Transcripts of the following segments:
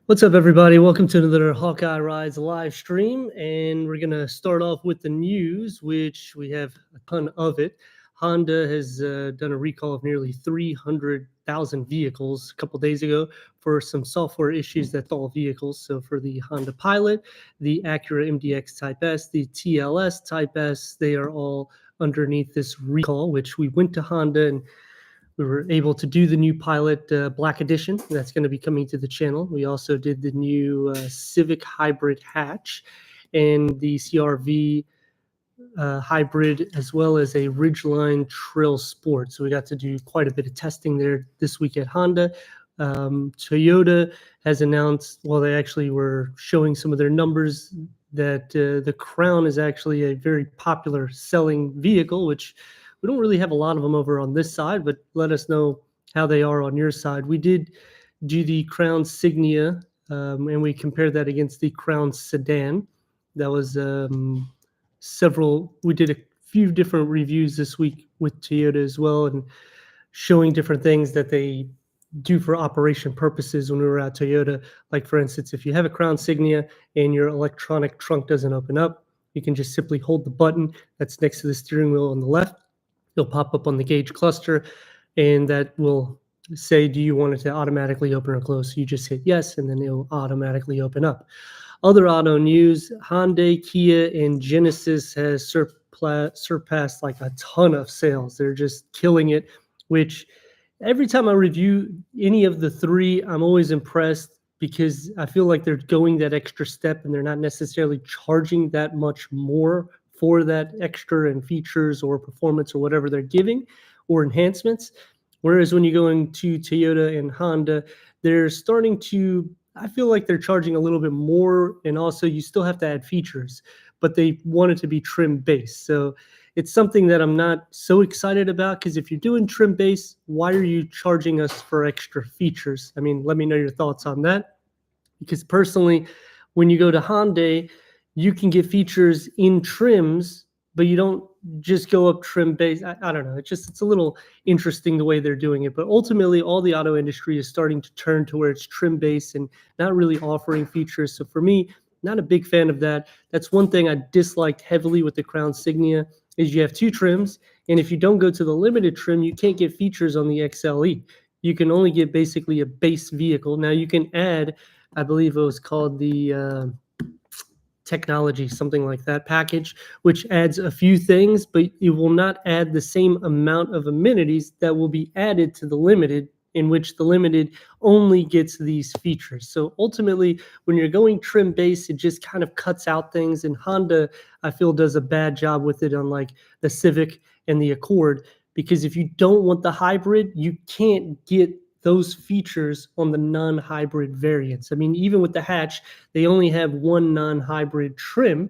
What's up, everybody? Welcome to another Hawkeye Rides live stream. And we're going to start off with the news, which we have a ton of it. Honda has done a recall of nearly 300,000 vehicles a couple days ago for some software issues that stall vehicles. So for the Honda Pilot, the Acura MDX Type S, the TLS Type S, they are all underneath this recall, which we went to Honda and we were able to do the new Pilot Black Edition. That's going to be coming to the channel. We also did the new Civic Hybrid hatch and the CRV hybrid, as well as a Ridgeline Trail Sport. So we got to do quite a bit of testing there this week at Honda. Toyota has announced, well, they actually were showing some of their numbers that the Crown is actually a very popular selling vehicle, which we don't really have a lot of them over on this side, but let us know how they are on your side. We did do the Crown Signia, and we compared that against the Crown Sedan. That was we did a few different reviews this week with Toyota as well, and showing different things that they do for operation purposes when we were at Toyota. Like, for instance, if you have a Crown Signia and your electronic trunk doesn't open up, you can just simply hold the button that's next to the steering wheel on the left. It'll pop up on the gauge cluster, and that will say, do you want it to automatically open or close? So you just hit yes, and then it'll automatically open up. Other auto news: Hyundai, Kia, and Genesis has surpassed like a ton of sales. They're just killing it, which every time I review any of the three, I'm always impressed because I feel like they're going that extra step and they're not necessarily charging that much more for that extra and features or performance or whatever they're giving or enhancements. Whereas when you go into Toyota and Honda, they're starting to, I feel like they're charging a little bit more, and also you still have to add features, but they want it to be trim base. So it's something that I'm not so excited about, because if you're doing trim base, why are you charging us for extra features? I mean, let me know your thoughts on that. Because personally, when you go to Hyundai, you can get features in trims, but you don't just go up trim base. I don't know. It's a little interesting the way they're doing it. But ultimately, all the auto industry is starting to turn to where it's trim base and not really offering features. So for me, not a big fan of that. That's one thing I disliked heavily with the Crown Signia, is you have two trims, and if you don't go to the limited trim, you can't get features on the XLE. You can only get basically a base vehicle. Now you can add, I believe it was called the technology, something like that package, which adds a few things, but it will not add the same amount of amenities that will be added to the limited, in which the limited only gets these features. So ultimately, when you're going trim base, it just kind of cuts out things, and Honda, I feel, does a bad job with it on like the Civic and the Accord, because if you don't want the hybrid, you can't get those features on the non-hybrid variants. I mean, even with the hatch, they only have one non-hybrid trim,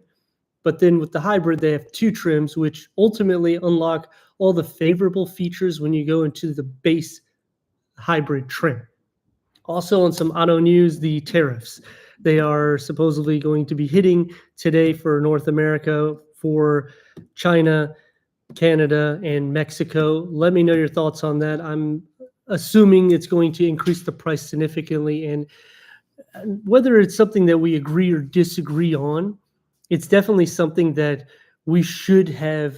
but then with the hybrid, they have two trims, which ultimately unlock all the favorable features when you go into the base hybrid trim. Also, on some auto news, the tariffs. They are supposedly going to be hitting today for North America, for China, Canada, and Mexico. Let me know your thoughts on that. I'm assuming it's going to increase the price significantly, and whether it's something that we agree or disagree on, it's definitely something that we should have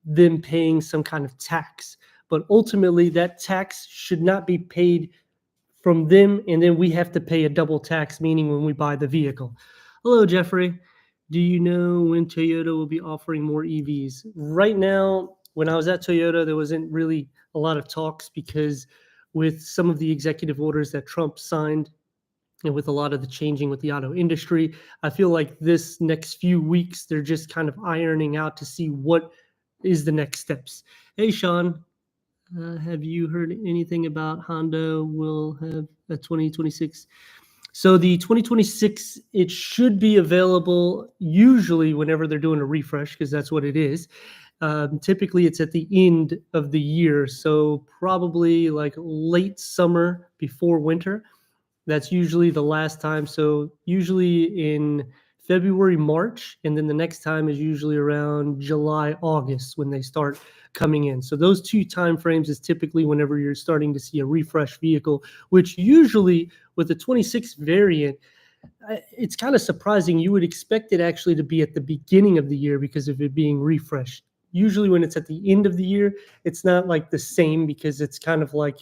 them paying some kind of tax. But ultimately, that tax should not be paid from them, and then we have to pay a double tax, meaning when we buy the vehicle. Hello, Jeffrey. Do you know when Toyota will be offering more EVs? Right now, when I was at Toyota, there wasn't really a lot of talks, because with some of the executive orders that Trump signed and with a lot of the changing with the auto industry, I feel like this next few weeks, they're just kind of ironing out to see what is the next steps. Hey, Sean, have you heard anything about Honda will have a 2026? So the 2026, it should be available usually whenever they're doing a refresh, because that's what it is. Typically, it's at the end of the year, so probably like late summer before winter. That's usually the last time. So usually in February, March, and then the next time is usually around July, August when they start coming in. So those two time frames is typically whenever you're starting to see a refresh vehicle, which usually with the 26 variant, it's kind of surprising. You would expect it actually to be at the beginning of the year because of it being refreshed. Usually when it's at the end of the year, it's not like the same because it's kind of like,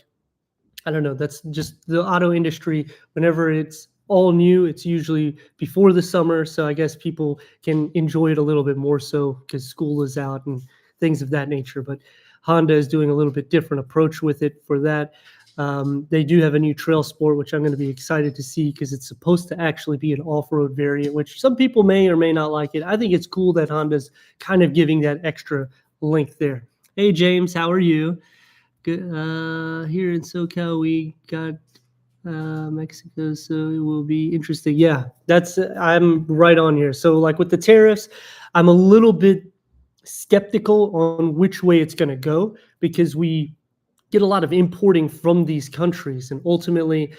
I don't know, that's just the auto industry. Whenever it's all new, it's usually before the summer. So I guess people can enjoy it a little bit more so because school is out and things of that nature. But Honda is doing a little bit different approach with it for that. They do have a new Trail Sport, which I'm going to be excited to see because it's supposed to actually be an off-road variant, which some people may or may not like it. I think it's cool that Honda's kind of giving that extra length there. Hey, James, how are you? Good. Here in SoCal, we got Mexico, so it will be interesting. Yeah, that's I'm right on here. So, like with the tariffs, I'm a little bit skeptical on which way it's going to go because we get a lot of importing from these countries, and ultimately,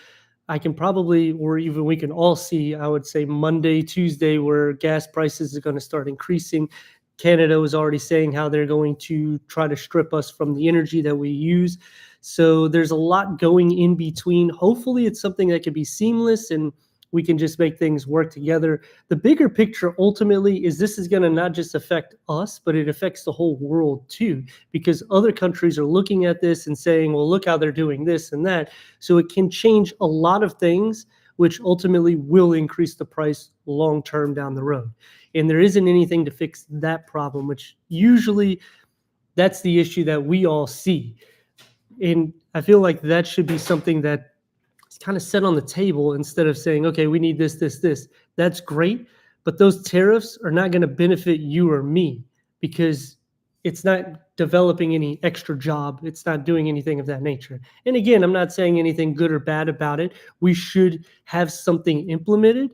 I can probably, or even we can all see, I would say Monday, Tuesday, where gas prices are going to start increasing. Canada was already saying how they're going to try to strip us from the energy that we use. So there's a lot going in between. Hopefully, it's something that can be seamless and we can just make things work together. The bigger picture ultimately is this is going to not just affect us, but it affects the whole world too, because other countries are looking at this and saying, well, look how they're doing this and that. So it can change a lot of things, which ultimately will increase the price long term down the road. And there isn't anything to fix that problem, which usually that's the issue that we all see. And I feel like that should be something that is kind of set on the table instead of saying, okay, we need this, this, this. That's great. But those tariffs are not going to benefit you or me because it's not developing any extra job. It's not doing anything of that nature. And again, I'm not saying anything good or bad about it. We should have something implemented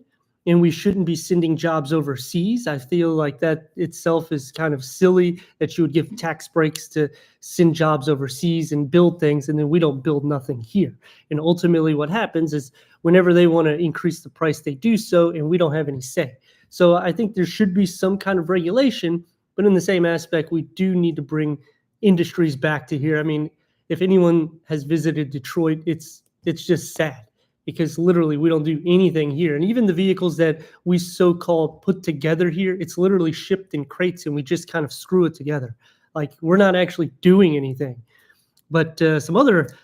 and we shouldn't be sending jobs overseas. I feel like that itself is kind of silly that you would give tax breaks to send jobs overseas and build things, and then we don't build nothing here. And ultimately what happens is whenever they want to increase the price, they do so, and we don't have any say. So I think there should be some kind of regulation, but in the same aspect, we do need to bring industries back to here. I mean, if anyone has visited Detroit, it's just sad because literally we don't do anything here. And even the vehicles that we so-called put together here, it's literally shipped in crates and we just kind of screw it together. Like we're not actually doing anything. But some other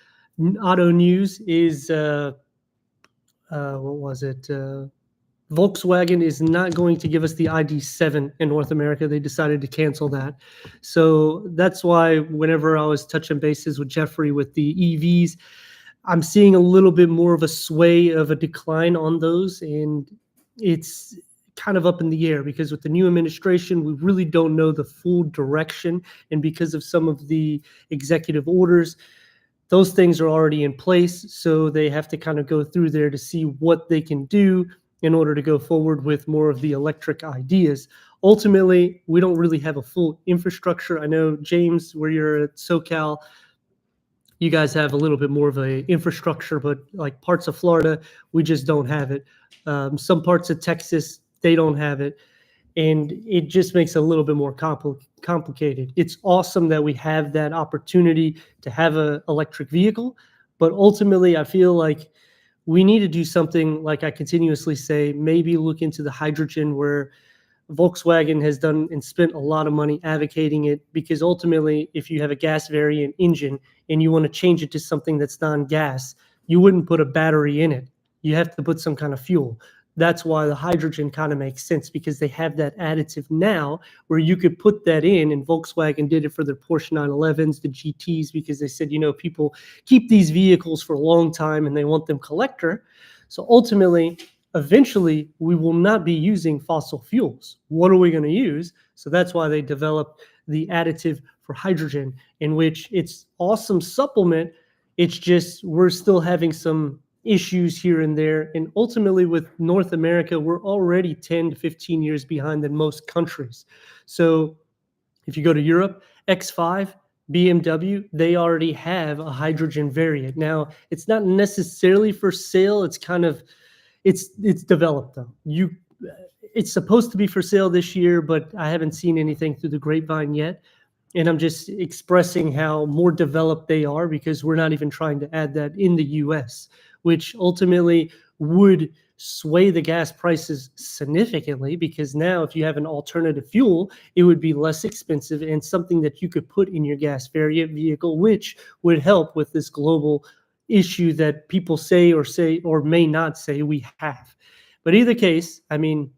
auto news is, what was it? Volkswagen is not going to give us the ID.7 in North America. They decided to cancel that. So that's why whenever I was touching bases with Jeffrey with the EVs, I'm seeing a little bit more of a sway of a decline on those, and it's kind of up in the air because with the new administration, we really don't know the full direction, and because of some of the executive orders, those things are already in place, so they have to kind of go through there to see what they can do in order to go forward with more of the electric ideas. Ultimately, we don't really have a full infrastructure. I know, James, where you're at SoCal, you guys have a little bit more of a infrastructure, but like parts of Florida, we just don't have it. Some parts of Texas, they don't have it. And it just makes it a little bit more complicated. It's awesome that we have that opportunity to have an electric vehicle, but ultimately I feel like we need to do something, like I continuously say, maybe look into the hydrogen, where Volkswagen has done and spent a lot of money advocating it, because ultimately, if you have a gas variant engine and you want to change it to something that's non-gas, you wouldn't put a battery in it. You have to put some kind of fuel. That's why the hydrogen kind of makes sense, because they have that additive now where you could put that in, and Volkswagen did it for their Porsche 911s, the GTs, because they said, people keep these vehicles for a long time and they want them collector. So ultimately, eventually, we will not be using fossil fuels. What are we going to use? So that's why they developed the additive for hydrogen, in which it's awesome supplement. It's just we're still having some issues here and there. And ultimately, with North America, we're already 10 to 15 years behind than most countries. So if you go to Europe, X5, BMW, they already have a hydrogen variant. Now, it's not necessarily for sale. It's kind of it's developed though. it's supposed to be for sale this year, but I haven't seen anything through the grapevine yet. And I'm just expressing how more developed they are because we're not even trying to add that in the US, which ultimately would sway the gas prices significantly because now if you have an alternative fuel, it would be less expensive and something that you could put in your gas variant vehicle, which would help with this global issue that people say or may not say we have. But either case, I mean,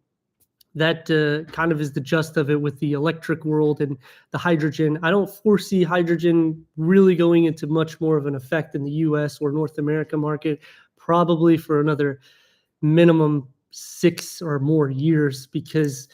that kind of is the gist of it with the electric world and the hydrogen. I don't foresee hydrogen really going into much more of an effect in the US or North America market, probably for another minimum 6 or more years, because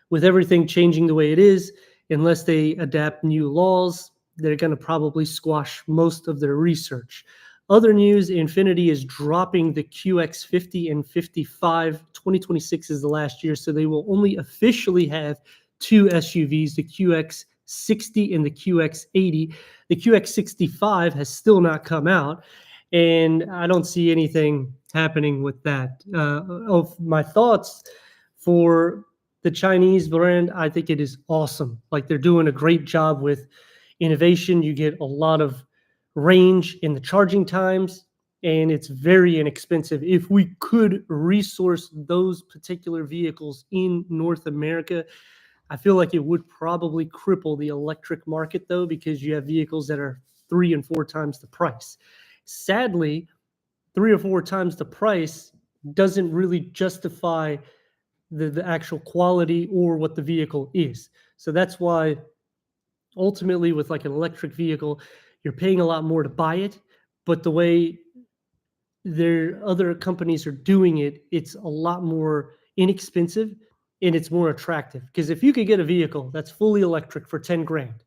with everything changing the way it is, unless they adapt new laws, they're going to probably squash most of their research. Other news, Infiniti is dropping the QX50 and 55. 2026 is the last year, so they will only officially have two SUVs, the QX60 and the QX80. The QX65 has still not come out, and I don't see anything happening with that. Of my thoughts for the Chinese brand, I think it is awesome. Like, they're doing a great job with innovation. You get a lot of range in the charging times, and it's very inexpensive. If we could resource those particular vehicles in North America, I feel like it would probably cripple the electric market, though, because you have vehicles that are 3 and 4 times the price. Sadly, 3 or 4 times the price doesn't really justify the actual quality or what the vehicle is. So that's why ultimately with like an electric vehicle, you're paying a lot more to buy it, but the way their other companies are doing it, it's a lot more inexpensive and it's more attractive. Because if you could get a vehicle that's fully electric for 10 grand,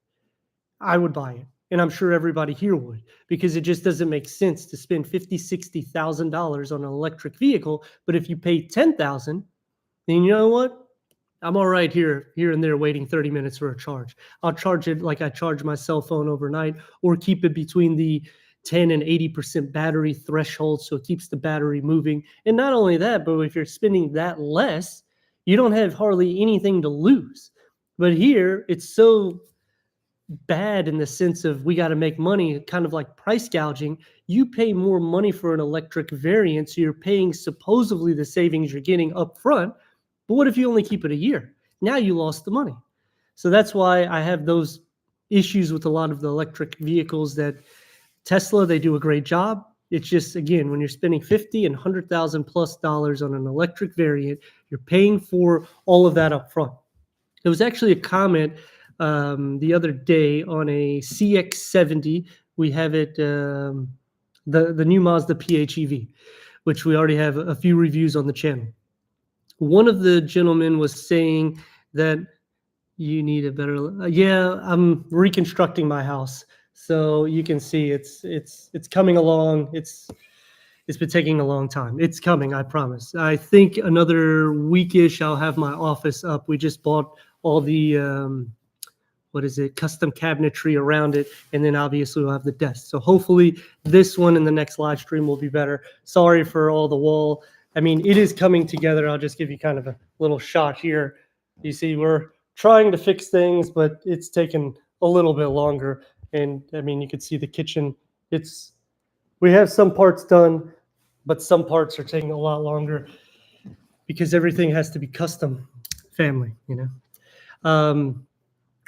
I would buy it. And I'm sure everybody here would, because it just doesn't make sense to spend $50,000-$60,000 on an electric vehicle. But if you pay $10,000, then you know what? I'm all right here and there waiting 30 minutes for a charge. I'll charge it like I charge my cell phone overnight, or keep it between the 10 and 80% battery threshold so it keeps the battery moving. And not only that, but if you're spending that less, you don't have hardly anything to lose. But here, it's so bad in the sense of we got to make money, kind of like price gouging. You pay more money for an electric variant, so you're paying supposedly the savings you're getting up front. But what if you only keep it a year? Now you lost the money. So that's why I have those issues with a lot of the electric vehicles. That Tesla, they do a great job. It's just, again, when you're spending $50,000 and $100,000+ on an electric variant, you're paying for all of that up front. There was actually a comment the other day on a CX-70. We have it, the new Mazda PHEV, which we already have a few reviews on the channel. One of the gentlemen was saying that you need a better. Yeah, I'm reconstructing my house, so you can see it's coming along. It's been taking a long time. It's coming, I promise. I think another weekish, I'll have my office up. We just bought all the custom cabinetry around it, and then obviously we'll have the desk. So hopefully this one in the next live stream will be better. Sorry for all the wall. I mean, it is coming together. I'll just give you kind of a little shot here. You see, we're trying to fix things, but it's taken a little bit longer. And I mean, you can see the kitchen. We have some parts done, but some parts are taking a lot longer because everything has to be custom family, you know.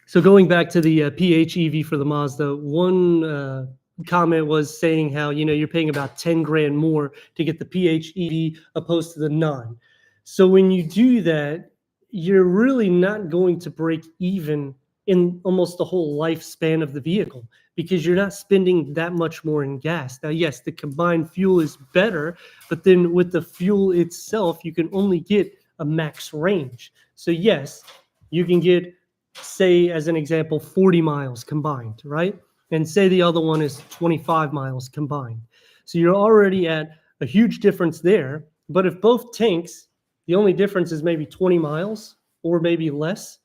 So going back to the PHEV for the Mazda, one comment was saying how, you're paying about 10 grand more to get the PHEV opposed to the non. So when you do that, you're really not going to break even in almost the whole lifespan of the vehicle, because you're not spending that much more in gas. Now, yes, the combined fuel is better, but then with the fuel itself, you can only get a max range. So yes, you can get, say, as an example, 40 miles combined, right? And say the other one is 25 miles combined. So you're already at a huge difference there. But if both tanks, the only difference is maybe 20 miles or maybe less,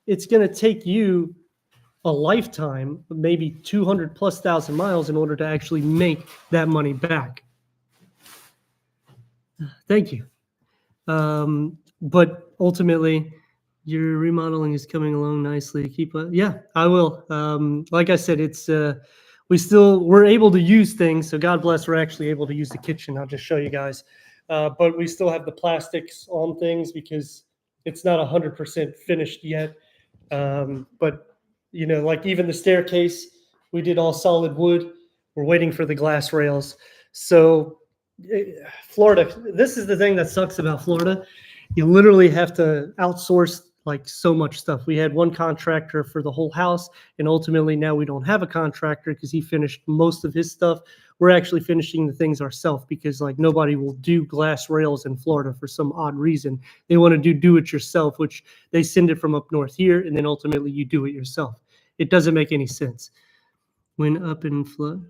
it's going to take you a lifetime, maybe 200,000+ miles in order to actually make that money back. Thank you. but ultimately, your remodeling is coming along nicely. Keep yeah, I will. Like I said, it's we're able to use things. So God bless, we're actually able to use the kitchen. I'll just show you guys. But we still have the plastics on things because it's not 100% finished yet. But like even the staircase, we did all solid wood. We're waiting for the glass rails. So Florida, this is the thing that sucks about Florida. You literally have to outsource like so much stuff. We had one contractor for the whole house, and ultimately now we don't have a contractor because he finished most of his stuff. We're actually finishing the things ourselves because like nobody will do glass rails in Florida for some odd reason. They want to do it yourself, which they send it from up north here, and then ultimately you do it yourself. It doesn't make any sense. Went up in flood.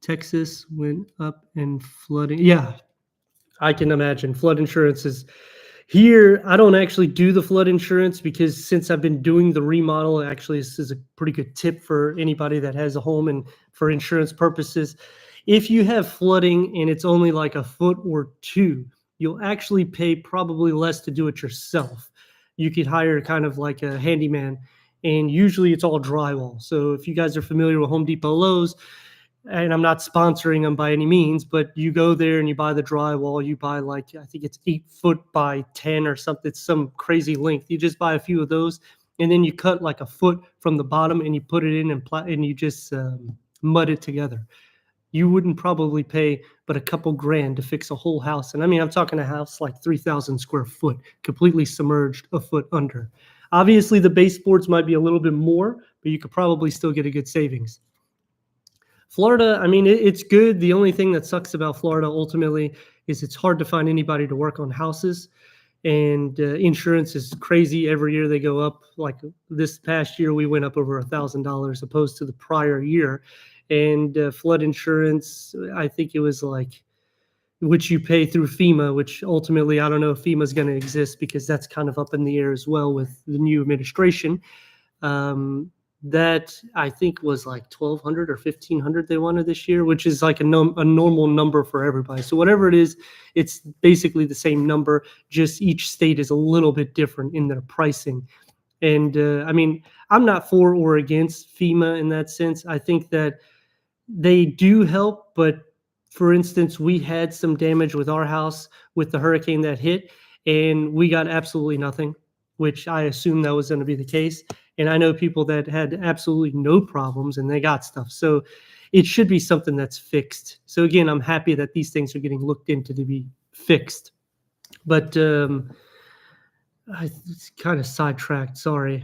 Texas went up in flooding. Yeah, I can imagine. Flood insurance is here. I don't actually do the flood insurance because since I've been doing the remodel, actually, this is a pretty good tip for anybody that has a home and for insurance purposes. If you have flooding and it's only like a foot or two, you'll actually pay probably less to do it yourself. You could hire kind of like a handyman, and usually it's all drywall. So if you guys are familiar with Home Depot, Lowe's, and I'm not sponsoring them by any means, but you go there and you buy the drywall. You buy like, I think it's 8 foot by 10 or something. It's some crazy length. You just buy a few of those, and then you cut like a foot from the bottom and you put it in and you just mud it together. You wouldn't probably pay but a couple grand to fix a whole house. And I mean, I'm talking a house like 3,000 square foot, completely submerged a foot under. Obviously, the baseboards might be a little bit more, but you could probably still get a good savings. Florida, I mean, it's good. The only thing that sucks about Florida ultimately is it's hard to find anybody to work on houses, and insurance is crazy. Every year they go up. Like this past year, we went up over $1,000 opposed to the prior year. And flood insurance, I think it was like, which you pay through FEMA, which ultimately I don't know if FEMA is going to exist because that's kind of up in the air as well with the new administration. That I think was like 1,200 or 1,500 they wanted this year, which is like a normal number for everybody. So whatever it is, it's basically the same number. Just each state is a little bit different in their pricing. And I mean, I'm not for or against FEMA in that sense. I think that they do help, but for instance, we had some damage with our house with the hurricane that hit, and we got absolutely nothing, which I assumed that was going to be the case. And I know people that had absolutely no problems and they got stuff. So it should be something that's fixed. So again, I'm happy that these things are getting looked into to be fixed. But I kind of sidetracked. Sorry.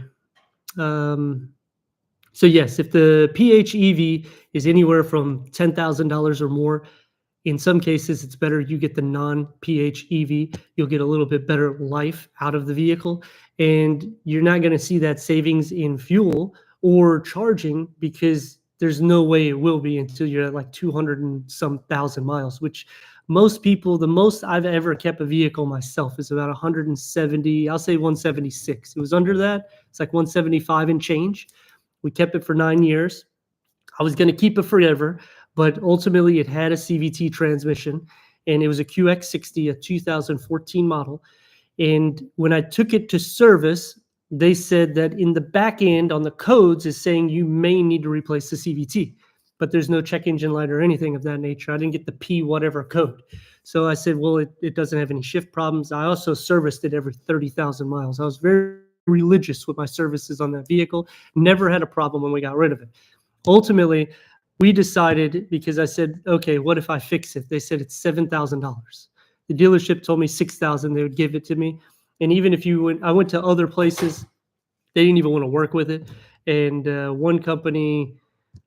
So yes, if the PHEV is anywhere from $10,000 or more, in some cases, it's better you get the non-PHEV. You'll get a little bit better life out of the vehicle, and you're not going to see that savings in fuel or charging because there's no way it will be until you're at like 200 and some thousand miles, which most people, the most I've ever kept a vehicle myself is about 170, I'll say 176. It was under that. It's like 175 and change. We kept it for 9 years. I was going to keep it forever, but ultimately it had a CVT transmission, and it was a QX60, a 2014 model. And when I took it to service, they said that in the back end on the codes is saying you may need to replace the CVT, but there's no check engine light or anything of that nature. I didn't get the P whatever code. So I said, well, it doesn't have any shift problems. I also serviced it every 30,000 miles. I was very religious with my services on that vehicle. Never had a problem when we got rid of it. Ultimately, we decided, because I said, okay, what if I fix it? They said it's $7,000. The dealership told me $6,000 they would give it to me. And even if I went to other places, they didn't even want to work with it. And one company,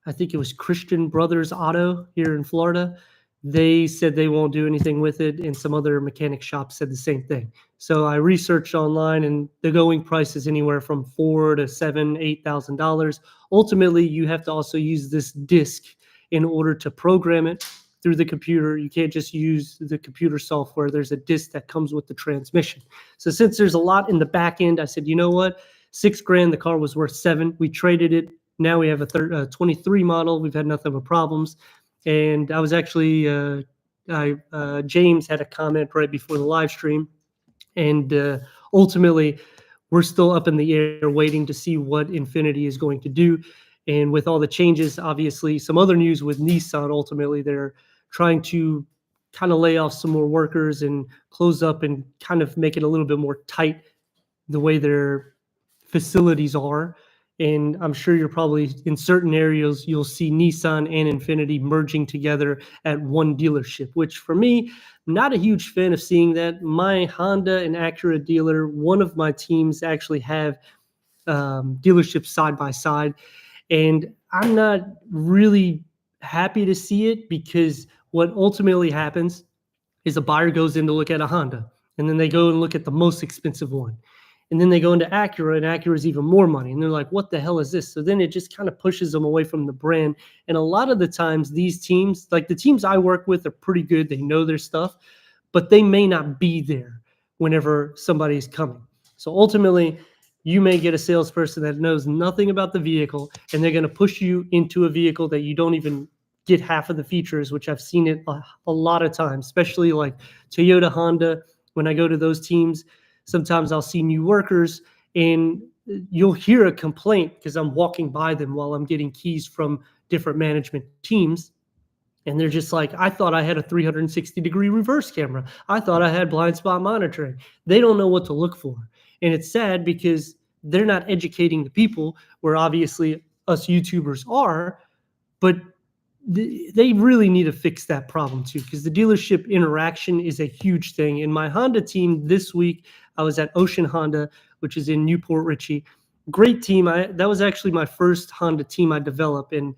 I think it was Christian Brothers Auto here in Florida, they said they won't do anything with it. And some other mechanic shops said the same thing. So I researched online, and the going price is anywhere from $4,000 to $7,000, $8,000. Ultimately, you have to also use this disc in order to program it through the computer. You can't just use the computer software. There's a disc that comes with the transmission. So since there's a lot in the back end, I said, you know what? $6,000, the car was worth $7,000. We traded it. Now we have a 23 model. We've had nothing but problems. And I was actually, James had a comment right before the live stream. And ultimately, we're still up in the air waiting to see what Infinity is going to do. And with all the changes, obviously, some other news with Nissan, ultimately, they're trying to kind of lay off some more workers and close up and kind of make it a little bit more tight the way their facilities are. And I'm sure you're probably in certain areas, you'll see Nissan and Infinity merging together at one dealership, which for me, not a huge fan of seeing that. My Honda and Acura dealer, one of my teams actually have dealerships side by side. And I'm not really happy to see it because what ultimately happens is a buyer goes in to look at a Honda, and then they go and look at the most expensive one. And then they go into Acura, and Acura is even more money. And they're like, what the hell is this? So then it just kind of pushes them away from the brand. And a lot of the times, these teams, like the teams I work with, are pretty good. They know their stuff, but they may not be there whenever somebody's coming. So ultimately, you may get a salesperson that knows nothing about the vehicle, and they're going to push you into a vehicle that you don't even get half of the features, which I've seen it a lot of times, especially like Toyota, Honda. When I go to those teams, sometimes I'll see new workers, and you'll hear a complaint because I'm walking by them while I'm getting keys from different management teams. And they're just like, I thought I had a 360-degree reverse camera. I thought I had blind spot monitoring. They don't know what to look for. And it's sad because they're not educating the people, where obviously us YouTubers are, but they really need to fix that problem too, because the dealership interaction is a huge thing. In my Honda team this week, I was at Ocean Honda, which is in Newport Richey. Great team. That was actually my first Honda team I developed. And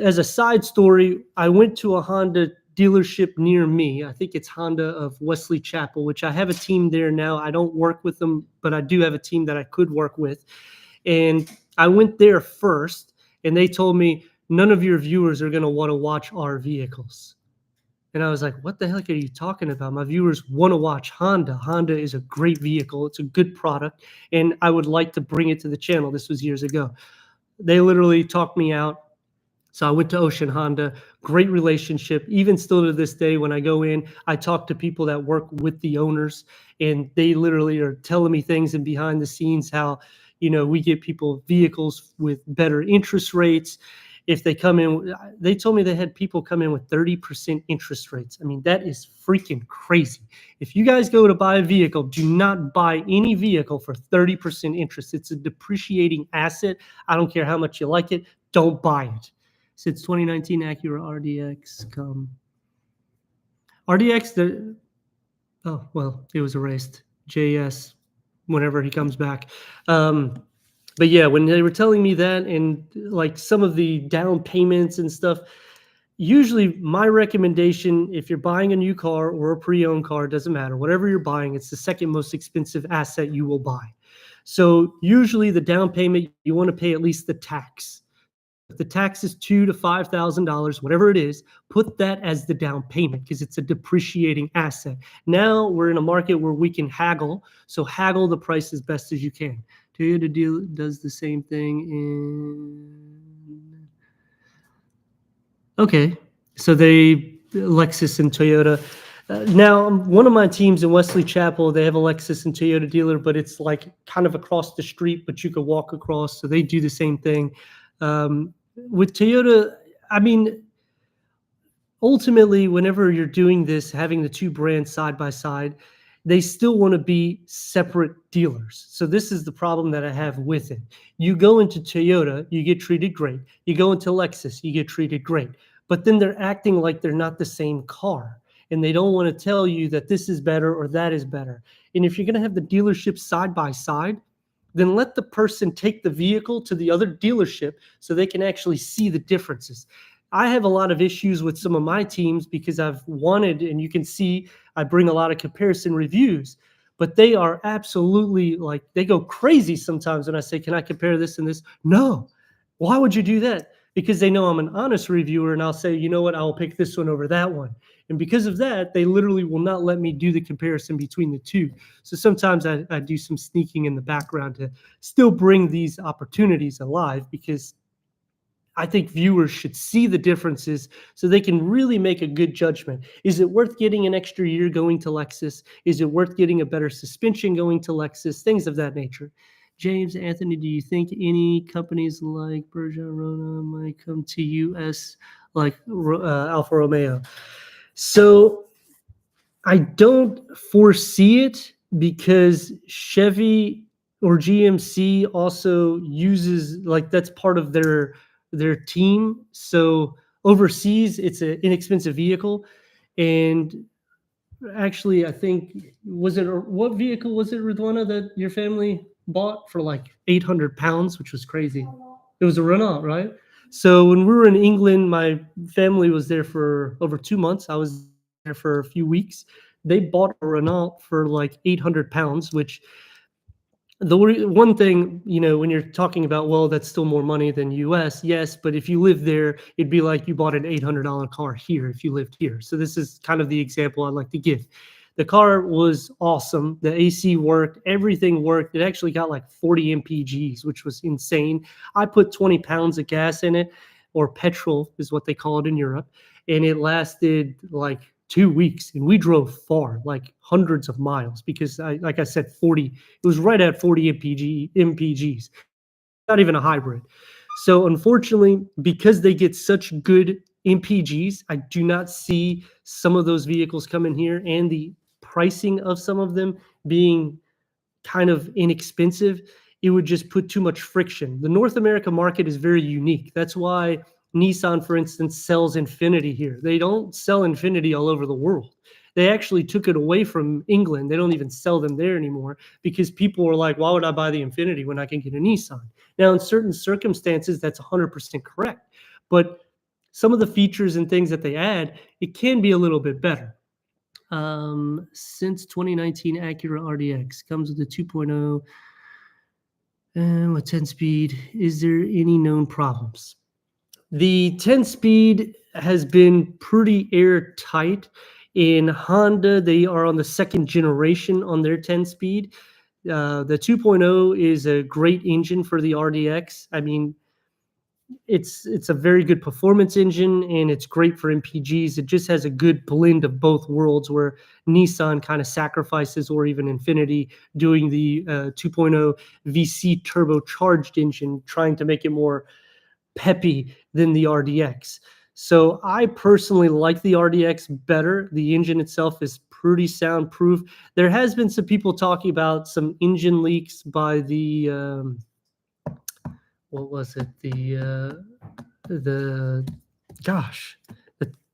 as a side story, I went to a Honda dealership near me. I think it's Honda of Wesley Chapel, which I have a team there now. I don't work with them, but I do have a team that I could work with. And I went there first, and they told me, none of your viewers are going to want to watch our vehicles. And I was like, what the heck are you talking about? My viewers want to watch Honda. Honda is a great vehicle. It's a good product, and I would like to bring it to the channel. This was years ago. They literally talked me out. So I went to Ocean Honda, great relationship. Even still to this day, when I go in, I talk to people that work with the owners, and they literally are telling me things and behind the scenes how, we get people vehicles with better interest rates. If they come in, they told me they had people come in with 30% interest rates. I mean, that is freaking crazy. If you guys go to buy a vehicle, do not buy any vehicle for 30% interest. It's a depreciating asset. I don't care how much you like it. Don't buy it. Since 2019 Acura RDX come. RDX, it was erased. JS, whenever he comes back. But yeah, when they were telling me that, and like some of the down payments and stuff, usually my recommendation, if you're buying a new car or a pre-owned car, doesn't matter, whatever you're buying, it's the second most expensive asset you will buy. So usually the down payment, you want to pay at least the tax. If the tax is $2,000 to $5,000, whatever it is, put that as the down payment because it's a depreciating asset. Now we're in a market where we can haggle, so haggle the price as best as you can. Toyota deal does the same thing in. Okay, so Lexus and Toyota. Now, one of my teams in Wesley Chapel, they have a Lexus and Toyota dealer, but it's like kind of across the street, but you could walk across. So they do the same thing. With Toyota, I mean, ultimately, whenever you're doing this, having the two brands side by side, they still want to be separate dealers. So this is the problem that I have with it. You go into Toyota, you get treated great. You go into Lexus, you get treated great. But then they're acting like they're not the same car. And they don't want to tell you that this is better or that is better. And if you're going to have the dealerships side by side, then let the person take the vehicle to the other dealership so they can actually see the differences. I have a lot of issues with some of my teams because I've wanted, and you can see I bring a lot of comparison reviews, but they are absolutely like, they go crazy sometimes when I say, can I compare this and this? No. Why would you do that? Because they know I'm an honest reviewer, and I'll say, you know what, I'll pick this one over that one. And because of that, they literally will not let me do the comparison between the two. So sometimes I do some sneaking in the background to still bring these opportunities alive because I think viewers should see the differences so they can really make a good judgment. Is it worth getting an extra year going to Lexus? Is it worth getting a better suspension going to Lexus? Things of that nature. James Anthony, do you think any companies like Berger Rona might come to US like Alfa Romeo? So I don't foresee it because Chevy or GMC also uses, like, that's part of their team. So overseas, it's an inexpensive vehicle, and actually, I think what vehicle was it, Ridwana, that your family bought for like 800 pounds, which was crazy. It was a Renault, right? So when we were in England, my family was there for over 2 months. I was there for a few weeks. They bought a Renault for like 800 pounds, which the one thing, when you're talking about, well, that's still more money than US, yes, but if you live there, it'd be like you bought an $800 car here if you lived here. So this is kind of the example I'd like to give. The car was awesome. The AC worked, everything worked. It actually got like 40 mpgs, which was insane. I put 20 pounds of gas in it, or petrol is what they call it in Europe, and it lasted like 2 weeks, and we drove far, like hundreds of miles, because like I said, 40, it was right at 40 mpgs, not even a hybrid. So unfortunately, because they get such good mpgs, I do not see some of those vehicles coming here, and the pricing of some of them being kind of inexpensive. It would just put too much friction. The North America market is very unique. That's why Nissan, for instance, sells Infinity here. They don't sell Infinity all over the world. They actually took it away from England. They don't even sell them there anymore because people were like, why would I buy the Infinity when I can get a Nissan? Now, in certain circumstances, that's 100% correct. But some of the features and things that they add, it can be a little bit better. Since 2019, Acura RDX comes with a 2.0 and with 10 speed. Is there any known problems? The 10 speed has been pretty airtight. In Honda, they are on the second generation on their 10 speed. The 2.0 is a great engine for the RDX. I mean, it's a very good performance engine, and it's great for MPGs. It just has a good blend of both worlds, where Nissan kind of sacrifices, or even Infinity, doing the 2.0 VC turbocharged engine, trying to make it more peppy than the RDX. So I personally like the RDX better. The engine itself is pretty soundproof. There has been some people talking about some engine leaks by the what was it? The gosh,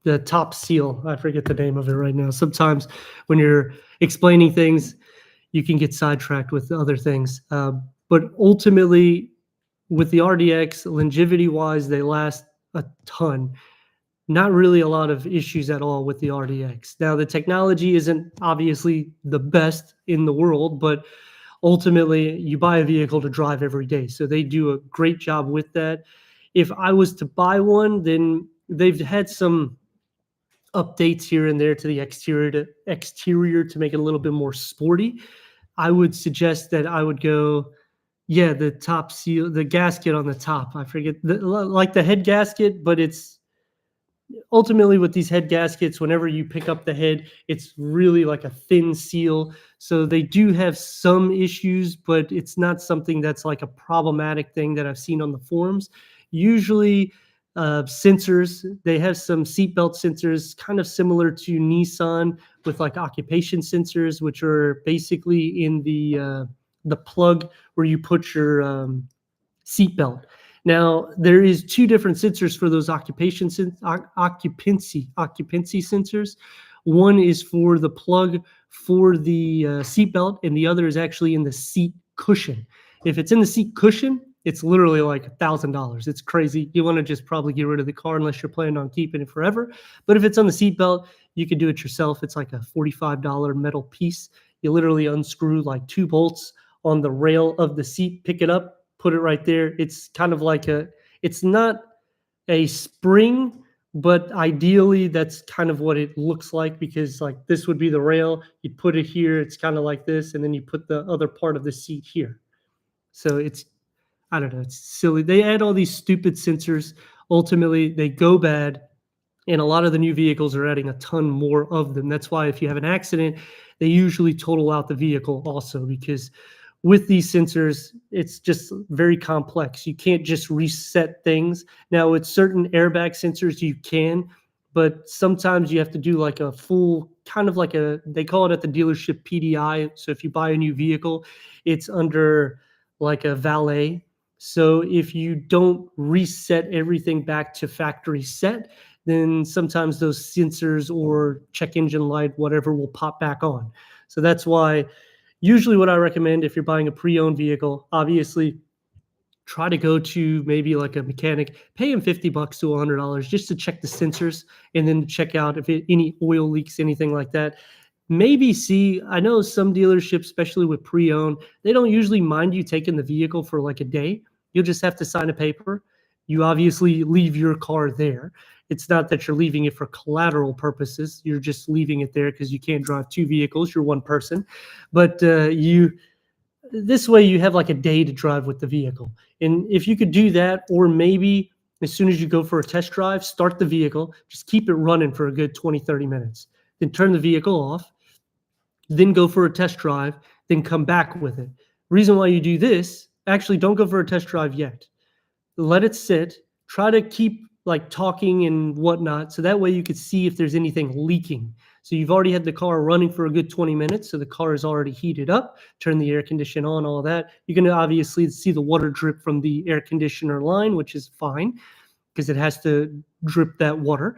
the top seal. I forget the name of it right now. Sometimes when you're explaining things, you can get sidetracked with other things. But ultimately, with the RDX, longevity wise, they last a ton. Not really a lot of issues at all with the RDX. Now, the technology isn't obviously the best in the world, but ultimately you buy a vehicle to drive every day. So they do a great job with that. If I was to buy one, then they've had some updates here and there to the exterior to make it a little bit more sporty. I would suggest that I would go, yeah, the top seal, the gasket on the top. I forget, like the head gasket, but it's ultimately with these head gaskets, whenever you pick up the head, it's really like a thin seal. So they do have some issues, but it's not something that's like a problematic thing that I've seen on the forums. Usually, sensors, they have some seatbelt sensors, kind of similar to Nissan, with like occupation sensors, which are basically in the plug where you put your seatbelt. Now, there is two different sensors for those occupancy sensors. One is for the plug for the seatbelt, and the other is actually in the seat cushion. If it's in the seat cushion, it's literally like $1,000. It's crazy. You want to just probably get rid of the car unless you're planning on keeping it forever. But if it's on the seatbelt, you can do it yourself. It's like a $45 metal piece. You literally unscrew like 2 bolts on the rail of the seat, pick it up, put it right there. It's kind of like it's not a spring, but ideally that's kind of what it looks like, because like this would be the rail. You put it here, it's kind of like this, and then you put the other part of the seat here. So I don't know, it's silly. They add all these stupid sensors ultimately they go bad, and a lot of the new vehicles are adding a ton more of them. That's why if you have an accident, they usually total out the vehicle also, because with these sensors, it's just very complex. You can't just reset things. Now, with certain airbag sensors, you can, but sometimes you have to do like a full kind of like they call it at the dealership PDI. So if you buy a new vehicle, it's under like a valet. So if you don't reset everything back to factory set, then sometimes those sensors or check engine light, whatever, will pop back on. So that's why usually what I recommend if you're buying a pre-owned vehicle, obviously try to go to maybe like a mechanic, pay him $50 to $100 just to check the sensors and then check out if any oil leaks, anything like that. Maybe see, I know some dealerships, especially with pre-owned, they don't usually mind you taking the vehicle for like a day. You'll just have to sign a paper. You obviously leave your car there. It's not that you're leaving it for collateral purposes. You're just leaving it there because you can't drive two vehicles. You're one person. But this way you have like a day to drive with the vehicle. And if you could do that, or maybe as soon as you go for a test drive, start the vehicle, just keep it running for a good 20, 30 minutes. Then turn the vehicle off, then go for a test drive, then come back with it. Reason why you do this, actually don't go for a test drive yet. Let it sit, try to keep like talking and whatnot, so that way you could see if there's anything leaking. So you've already had the car running for a good 20 minutes, so the car is already heated up, turn the air conditioner on, all that. You can obviously see the water drip from the air conditioner line, which is fine because it has to drip that water.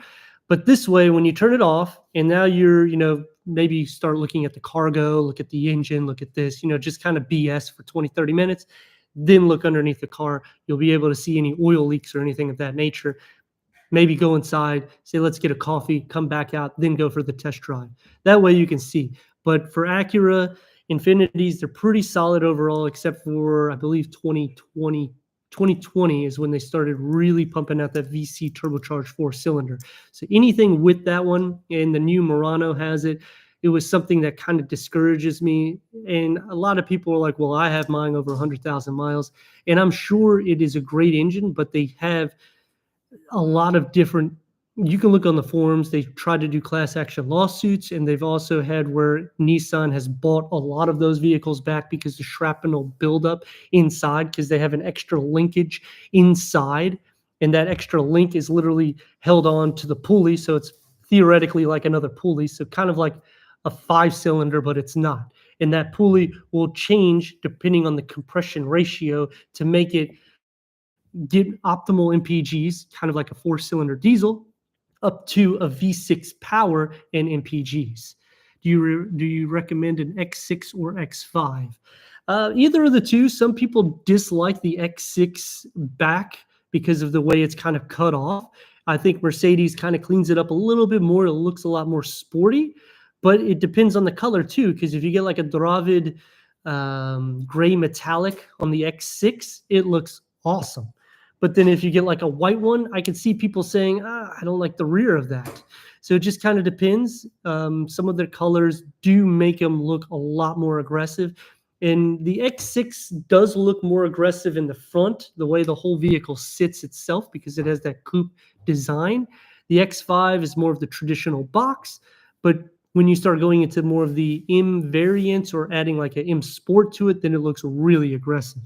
But this way, when you turn it off and now you're, maybe start looking at the cargo, look at the engine, look at this, just kind of BS for 20, 30 minutes, then look underneath the car. You'll be able to see any oil leaks or anything of that nature. Maybe go inside, say, let's get a coffee, come back out, then go for the test drive. That way you can see. But for Acura, Infinities, they're pretty solid overall, except for, I believe, 2020 is when they started really pumping out that VC turbocharged four-cylinder. So anything with that one, and the new Murano has it, it was something that kind of discourages me. And a lot of people are like, well, I have mine over 100,000 miles. And I'm sure it is a great engine, but they have a lot of different, you can look on the forums, they try to do class action lawsuits, and they've also had where Nissan has bought a lot of those vehicles back because the shrapnel buildup inside, because they have an extra linkage inside, and that extra link is literally held on to the pulley, so it's theoretically like another pulley, so kind of like a 5-cylinder, but it's not. And that pulley will change depending on the compression ratio to make it get optimal MPGs, kind of like a 4-cylinder diesel, up to a V6 power and MPGs. Do you recommend an X6 or X5? Either of the two. Some people dislike the X6 back because of the way it's kind of cut off. I think Mercedes kind of cleans it up a little bit more. It looks a lot more sporty, but it depends on the color too, because if you get like a Dravid gray metallic on the X6, it looks awesome. But then if you get like a white one, I can see people saying, I don't like the rear of that. So it just kind of depends. Some of their colors do make them look a lot more aggressive. And the X6 does look more aggressive in the front, the way the whole vehicle sits itself, because it has that coupe design. The X5 is more of the traditional box. But when you start going into more of the M variants or adding like an M Sport to it, then it looks really aggressive.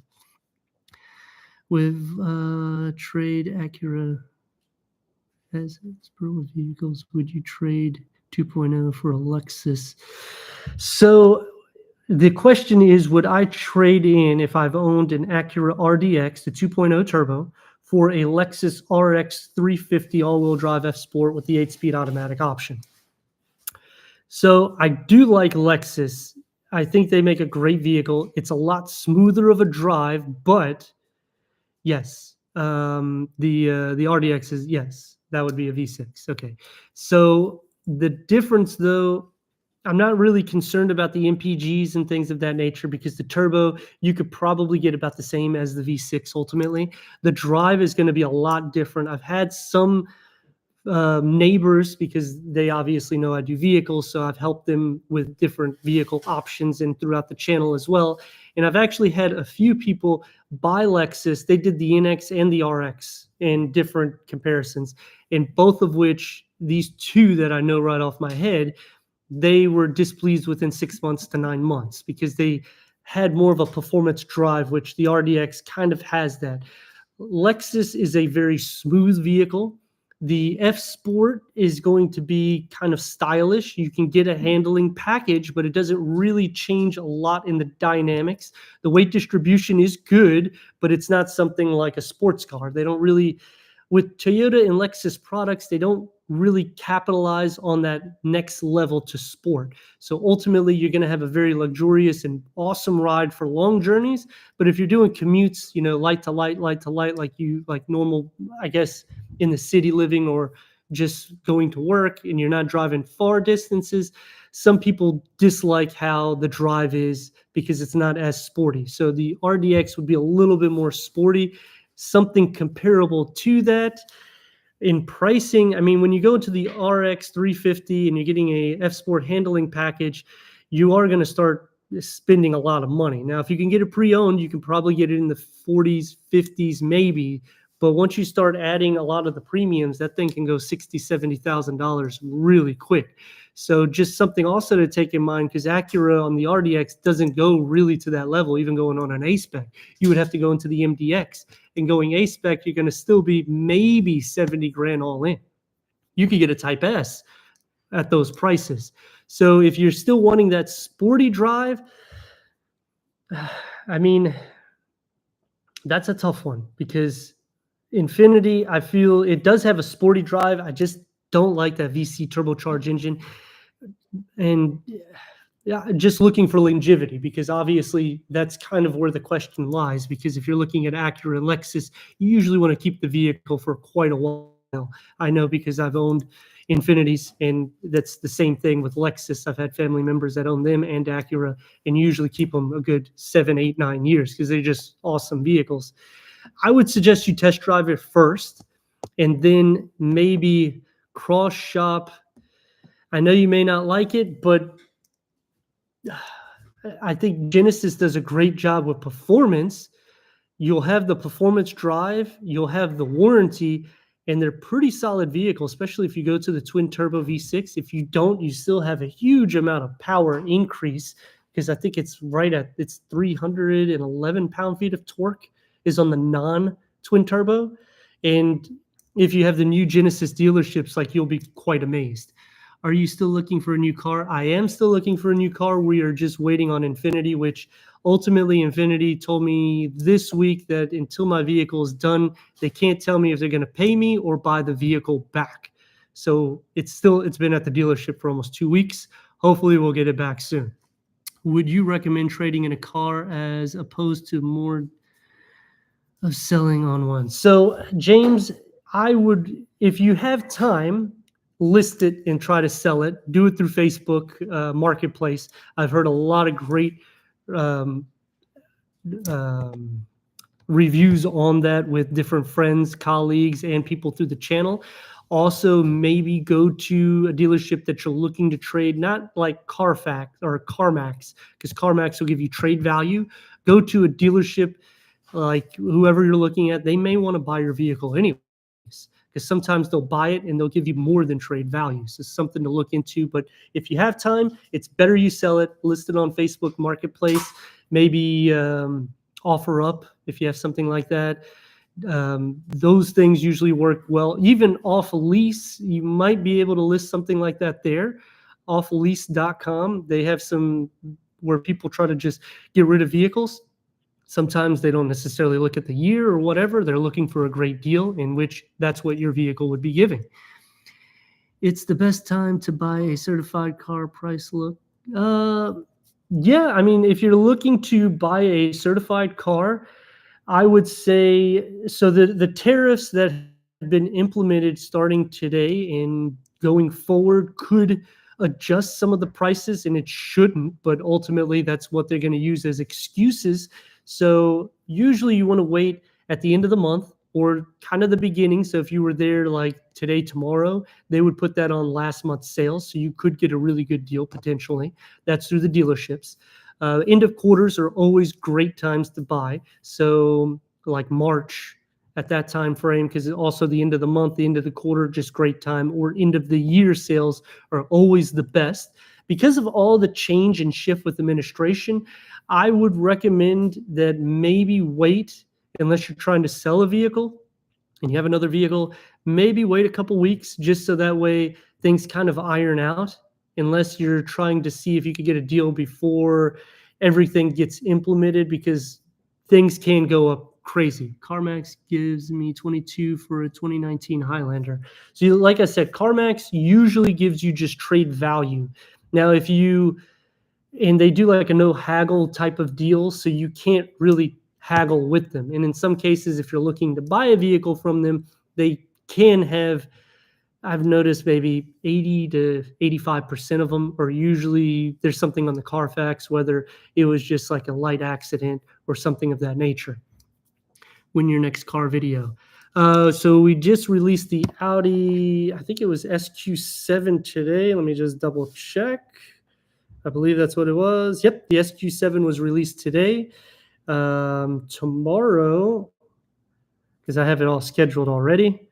With trade Acura as expert vehicles, would you trade 2.0 for a Lexus? So the question is, would I trade in, if I've owned an Acura RDX, the 2.0 turbo, for a Lexus RX 350 all-wheel drive F Sport with the 8-speed automatic option? So I do like Lexus. I think they make a great vehicle. It's a lot smoother of a drive, but yes, the RDX is, yes, that would be a V6. Okay, so the difference though, I'm not really concerned about the MPGs and things of that nature, because the turbo, you could probably get about the same as the V6 ultimately. The drive is going to be a lot different. I've had some neighbors, because they obviously know I do vehicles, so I've helped them with different vehicle options and throughout the channel as well. And I've actually had a few people buy Lexus. They did the NX and the RX in different comparisons, and both of which, these two that I know right off my head, they were displeased within 6 months to 9 months because they had more of a performance drive, which the RDX kind of has that. Lexus is a very smooth vehicle. The F Sport is going to be kind of stylish. You can get a handling package, but it doesn't really change a lot in the dynamics. The weight distribution is good, but it's not something like a sports car. They don't really, with Toyota and Lexus products, they don't really capitalize on that next level to sport. So ultimately, you're going to have a very luxurious and awesome ride for long journeys. But if you're doing commutes, light to light, like normal, I guess, in the city living or just going to work, and you're not driving far distances, some people dislike how the drive is because it's not as sporty. So the RDX would be a little bit more sporty, something comparable to that. In pricing, I mean, when you go into the RX 350 and you're getting a F Sport handling package, you are going to start spending a lot of money. Now, if you can get it pre-owned, you can probably get it in the 40s, 50s, maybe. But once you start adding a lot of the premiums, that thing can go $60,000, $70,000 really quick. So just something also to take in mind, because Acura on the RDX doesn't go really to that level, even going on an A-Spec. You would have to go into the MDX. And going A-Spec, you're going to still be maybe 70 grand all in. You could get a Type S at those prices. So if you're still wanting that sporty drive, I mean, that's a tough one, because Infiniti, I feel it does have a sporty drive. I just don't like that VC turbocharged engine. And yeah, just looking for longevity, because obviously that's kind of where the question lies. Because if you're looking at Acura and Lexus, you usually want to keep the vehicle for quite a while. I know, because I've owned Infinitis, and that's the same thing with Lexus. I've had family members that own them and Acura, and usually keep them a good 7, 8, 9 years because they're just awesome vehicles. I would suggest you test drive it first, and then maybe cross shop. I know you may not like it, but I think Genesis does a great job with performance. You'll have the performance drive, you'll have the warranty, and they're pretty solid vehicles, especially if you go to the twin turbo V6. If you don't, you still have a huge amount of power increase, because I think it's 311 pound-feet of torque is on the non-twin turbo. And if you have the new Genesis dealerships, like, you'll be quite amazed. Are you still looking for a new car? I am still looking for a new car. We are just waiting on Infiniti, which ultimately Infiniti told me this week that until my vehicle is done, they can't tell me if they're going to pay me or buy the vehicle back. So it's been at the dealership for almost 2 weeks. Hopefully we'll get it back soon. Would you recommend trading in a car as opposed to more of selling on one? So James, I would, if you have time, list it and try to sell it. Do it through Facebook Marketplace. I've heard a lot of great reviews on that with different friends, colleagues, and people through the channel. Also, maybe go to a dealership that you're looking to trade, not like Carfax or CarMax, because CarMax will give you trade value. Go to a dealership like whoever you're looking at. They may want to buy your vehicle anyways, because sometimes they'll buy it and they'll give you more than trade value. So it's something to look into. But if you have time, it's better you sell it, list it on Facebook Marketplace, maybe offer up if you have something like that. Those things usually work well. Even off a lease, you might be able to list something like that there. Offlease.com, they have some where people try to just get rid of vehicles. Sometimes they don't necessarily look at the year or whatever. They're looking for a great deal, in which that's what your vehicle would be giving. It's the best time to buy a certified car. Price look. Yeah, I mean, if you're looking to buy a certified car, I would say, so the tariffs that have been implemented starting today and going forward could adjust some of the prices, and it shouldn't, but ultimately that's what they're going to use as excuses. So usually you want to wait at the end of the month or kind of the beginning. So if you were there like today, tomorrow, they would put that on last month's sales. So you could get a really good deal potentially. That's through the dealerships. End of quarters are always great times to buy. So like March at that time frame, because also the end of the month, the end of the quarter, just great time, or end of the year sales are always the best. Because of all the change and shift with administration, I would recommend that maybe wait, unless you're trying to sell a vehicle and you have another vehicle, maybe wait a couple weeks just so that way things kind of iron out, unless you're trying to see if you could get a deal before everything gets implemented, because things can go up crazy. CarMax gives me 22 for a 2019 Highlander. So like I said, CarMax usually gives you just trade value. Now, if you, and they do like a no haggle type of deal, so you can't really haggle with them. And in some cases, if you're looking to buy a vehicle from them, they can have, I've noticed maybe 80 to 85% of them are usually, there's something on the Carfax, whether it was just like a light accident or something of that nature. Win your next car video. So we just released the Audi, I think it was SQ7 today. Let me just double check. I believe that's what it was. Yep, the SQ7 was released today. Tomorrow, because I have it all scheduled already.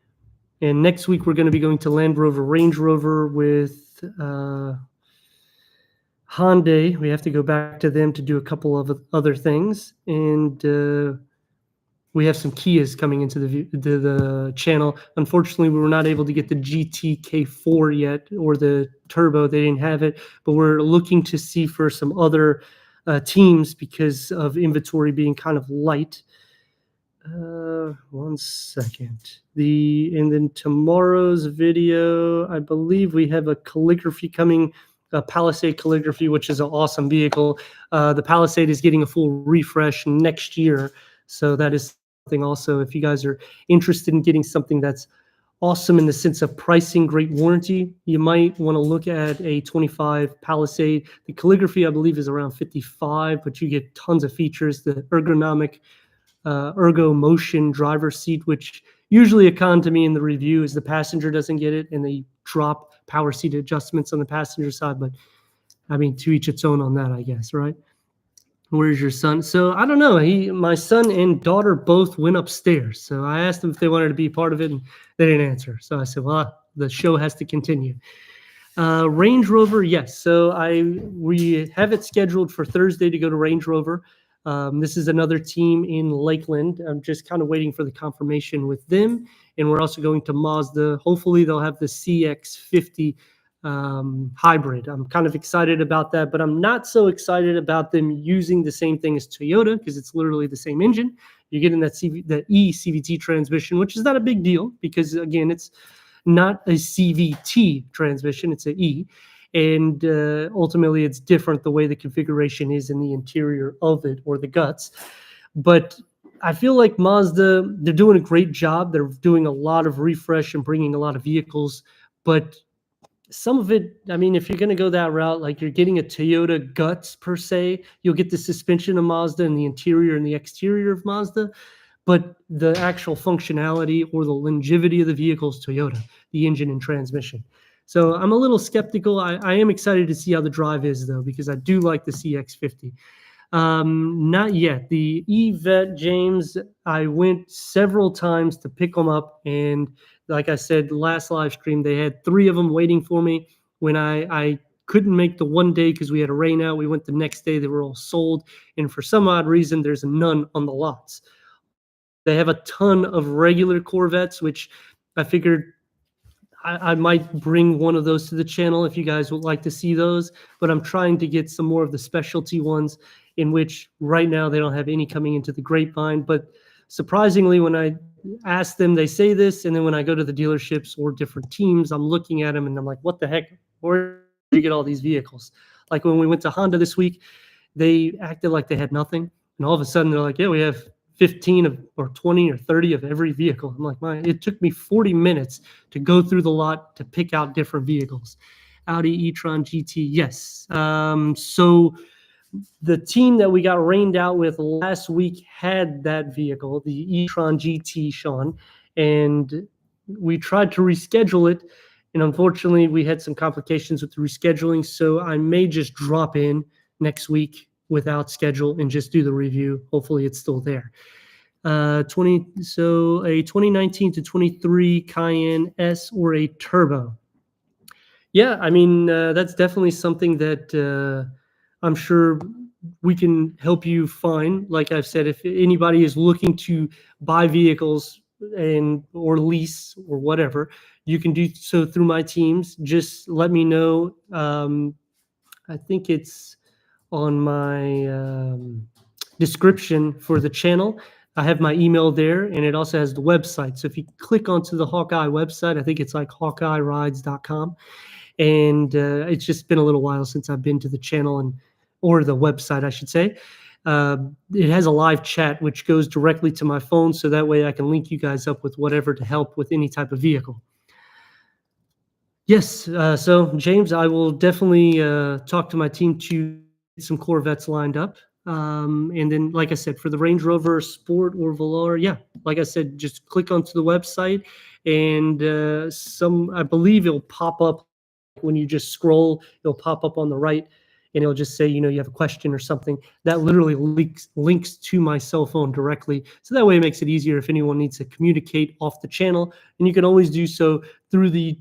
And next week, we're going to be going to Land Rover, Range Rover with Hyundai. We have to go back to them to do a couple of other things. And we have some Kias coming into the channel. Unfortunately, we were not able to get the GT-K4 yet, or the Turbo. They didn't have it, but we're looking to see for some other teams because of inventory being kind of light. 1 second. And then tomorrow's video, I believe we have a calligraphy coming, a Palisade calligraphy, which is an awesome vehicle. The Palisade is getting a full refresh next year, so that is something also. If you guys are interested in getting something that's awesome in the sense of pricing, great warranty, you might want to look at a 25 Palisade. The calligraphy, I believe, is around 55, but you get tons of features. The ergonomic ergo motion driver seat, which usually a con to me in the review is the passenger doesn't get it, and they drop power seat adjustments on the passenger side. But I mean, to each its own on that, I guess, right? Where's your son? So I don't know. My son and daughter both went upstairs. So I asked them if they wanted to be part of it, and they didn't answer. So I said, well, the show has to continue. Range Rover, yes. So we have it scheduled for Thursday to go to Range Rover. This is another team in Lakeland. I'm just kind of waiting for the confirmation with them. And we're also going to Mazda. Hopefully they'll have the CX-50 hybrid. I'm kind of excited about that, but I'm not so excited about them using the same thing as Toyota, because it's literally the same engine. You're getting that e-CVT transmission, which is not a big deal because, again, it's not a CVT transmission, it's an E. And ultimately, it's different the way the configuration is in the interior of it, or the guts. But I feel like Mazda, they're doing a great job. They're doing a lot of refresh and bringing a lot of vehicles. But some of it, I mean, if you're going to go that route, like you're getting a Toyota guts per se, you'll get the suspension of Mazda and the interior and the exterior of Mazda. But the actual functionality or the longevity of the vehicle is Toyota, the engine and transmission. So I'm a little skeptical. I am excited to see how the drive is, though, because I do like the CX-50. Not yet. The E-Vet, James, I went several times to pick them up. And like I said, last live stream, they had 3 of them waiting for me. When I couldn't make the one day because we had a rain out, we went the next day. They were all sold. And for some odd reason, there's none on the lots. They have a ton of regular Corvettes, which I figured I might bring one of those to the channel if you guys would like to see those. But I'm trying to get some more of the specialty ones, in which right now they don't have any coming into the grapevine. But surprisingly, when I ask them, they say this. And then when I go to the dealerships or different teams, I'm looking at them and I'm like, what the heck? Where did you get all these vehicles? Like when we went to Honda this week, they acted like they had nothing. And all of a sudden they're like, yeah, we have 15 or 20 or 30 of every vehicle. I'm like, it took me 40 minutes to go through the lot to pick out different vehicles. Audi e-tron GT, yes. So The team that we got rained out with last week had that vehicle, the e-tron GT, Sean, and we tried to reschedule it, and unfortunately we had some complications with the rescheduling, so I may just drop in next week without schedule and just do the review. Hopefully it's still there. 2019 to 23 Cayenne S or a turbo. Yeah, I mean, that's definitely something that I'm sure we can help you find. Like I've said, if anybody is looking to buy vehicles and or lease or whatever, you can do so through my teams. Just let me know. I think it's on my description for the channel. I have my email there, and it also has the website. So if you click onto the Hawkeye website, I think it's like hawkeyerides.com. And it's just been a little while since I've been to the channel or the website, I should say. It has a live chat which goes directly to my phone, so that way I can link you guys up with whatever to help with any type of vehicle. Yes, so James, I will definitely talk to my team to get some Corvettes lined up. And then, like I said, for the Range Rover Sport or Velar, yeah, like I said, just click onto the website, and I believe it'll pop up when you just scroll. It'll pop up on the right, and it'll just say, you have a question or something. That literally links to my cell phone directly, so that way it makes it easier if anyone needs to communicate off the channel. And you can always do so through the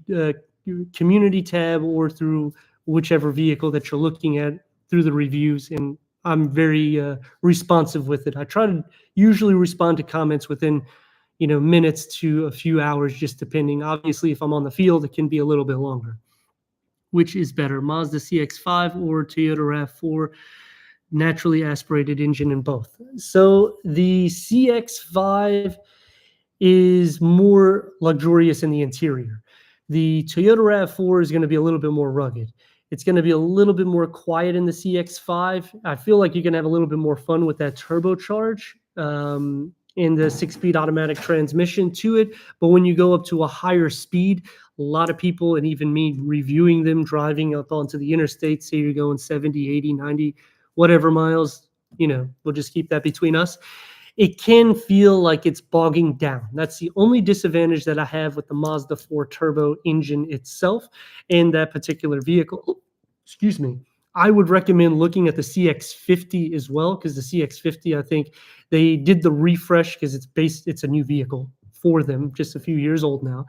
community tab or through whichever vehicle that you're looking at through the reviews. And I'm very responsive with it. I try to usually respond to comments within minutes to a few hours, just depending. Obviously, if I'm on the field, it can be a little bit longer. Which is better, Mazda CX-5 or Toyota RAV4? Naturally aspirated engine in both. So the CX-5 is more luxurious in the interior. The Toyota RAV4 is going to be a little bit more rugged. It's going to be a little bit more quiet in the CX-5. I feel like you can have a little bit more fun with that turbocharge in the 6-speed automatic transmission to it. But when you go up to a higher speed, a lot of people, and even me reviewing them driving up onto the interstate, say you're going 70, 80, 90, whatever miles, we'll just keep that between us. It can feel like it's bogging down. That's the only disadvantage that I have with the Mazda 4 turbo engine itself and that particular vehicle. Oh, excuse me. I would recommend looking at the CX-50 as well, because the CX-50, I think they did the refresh because it's a new vehicle for them, just a few years old now.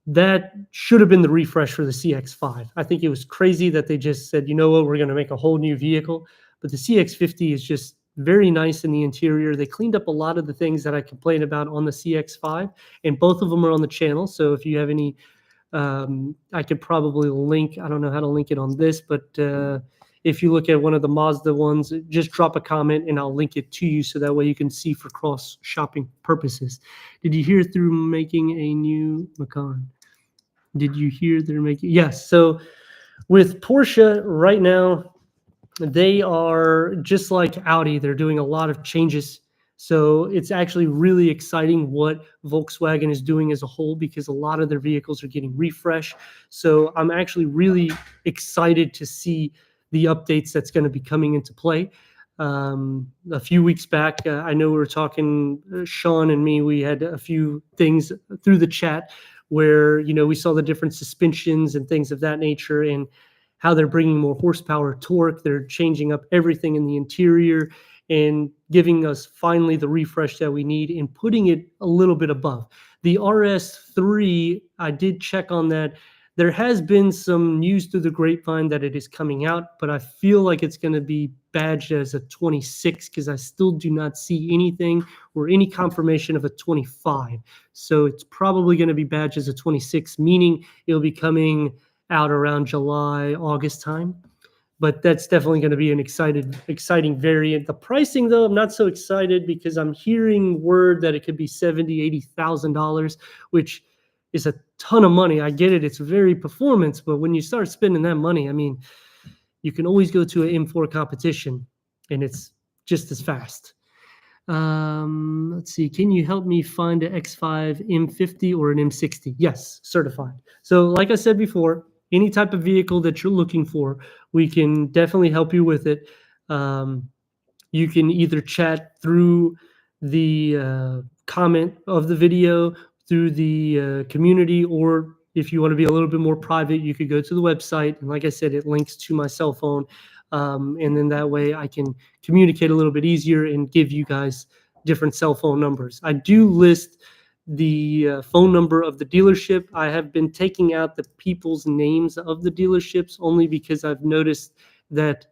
That should have been the refresh for the CX-5. I think it was crazy that they just said, you know what, we're going to make a whole new vehicle. But the CX-50 is just very nice in the interior. They cleaned up a lot of the things that I complained about on the CX-5, and both of them are on the channel. So if you have any, I could probably link. I don't know how to link it on this, but if you look at one of the Mazda ones, just drop a comment and I'll link it to you, so that way you can see for cross-shopping purposes. Did you hear through making a new Macan? Did you hear they're making? Yes. So with Porsche right now, they are just like Audi. They're doing a lot of changes. So it's actually really exciting what Volkswagen is doing as a whole, because a lot of their vehicles are getting refreshed. So I'm actually really excited to see the updates that's going to be coming into play. A few weeks back, I know we were talking, Sean and me, we had a few things through the chat where, we saw the different suspensions and things of that nature, and how they're bringing more horsepower, torque. They're changing up everything in the interior and giving us finally the refresh that we need and putting it a little bit above. The RS3, I did check on that. There has been some news through the grapevine that it is coming out, but I feel like it's going to be badged as a 26, because I still do not see anything or any confirmation of a 25. So it's probably going to be badged as a 26, meaning it'll be coming out around July, August time. But that's definitely going to be an exciting variant. The pricing, though, I'm not so excited, because I'm hearing word that it could be $70,000, $80,000, which is a ton of money. I get it. It's very performance, but when you start spending that money, I mean, you can always go to an M4 competition and it's just as fast. Let's see. Can you help me find an X5 M50 or an M60? Yes, certified. So like I said before, any type of vehicle that you're looking for, we can definitely help you with it. Um, you can either chat through the comment of the video, through the community, or if you want to be a little bit more private, you could go to the website. And like I said, it links to my cell phone. And then that way I can communicate a little bit easier and give you guys different cell phone numbers. I do list the phone number of the dealership. I have been taking out the people's names of the dealerships only because I've noticed that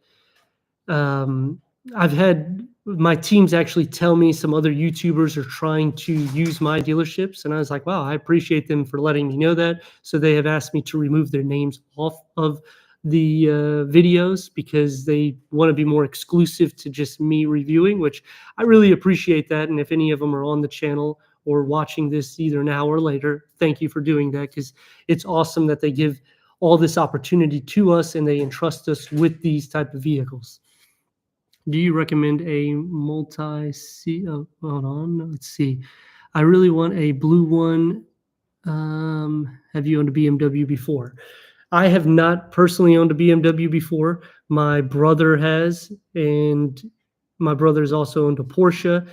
um, I've had my teams actually tell me some other YouTubers are trying to use my dealerships, and I was like, wow, I appreciate them for letting me know that. So they have asked me to remove their names off of the videos because they want to be more exclusive to just me reviewing, which I really appreciate that. And if any of them are on the channel or watching this either now or later, thank you for doing that, because it's awesome that they give all this opportunity to us and they entrust us with these type of vehicles. Do you recommend a multi-seat? Oh, hold on. Let's see. I really want a blue one. Have you owned a BMW before? I have not personally owned a BMW before. My brother has, and my brother's also owned a Porsche.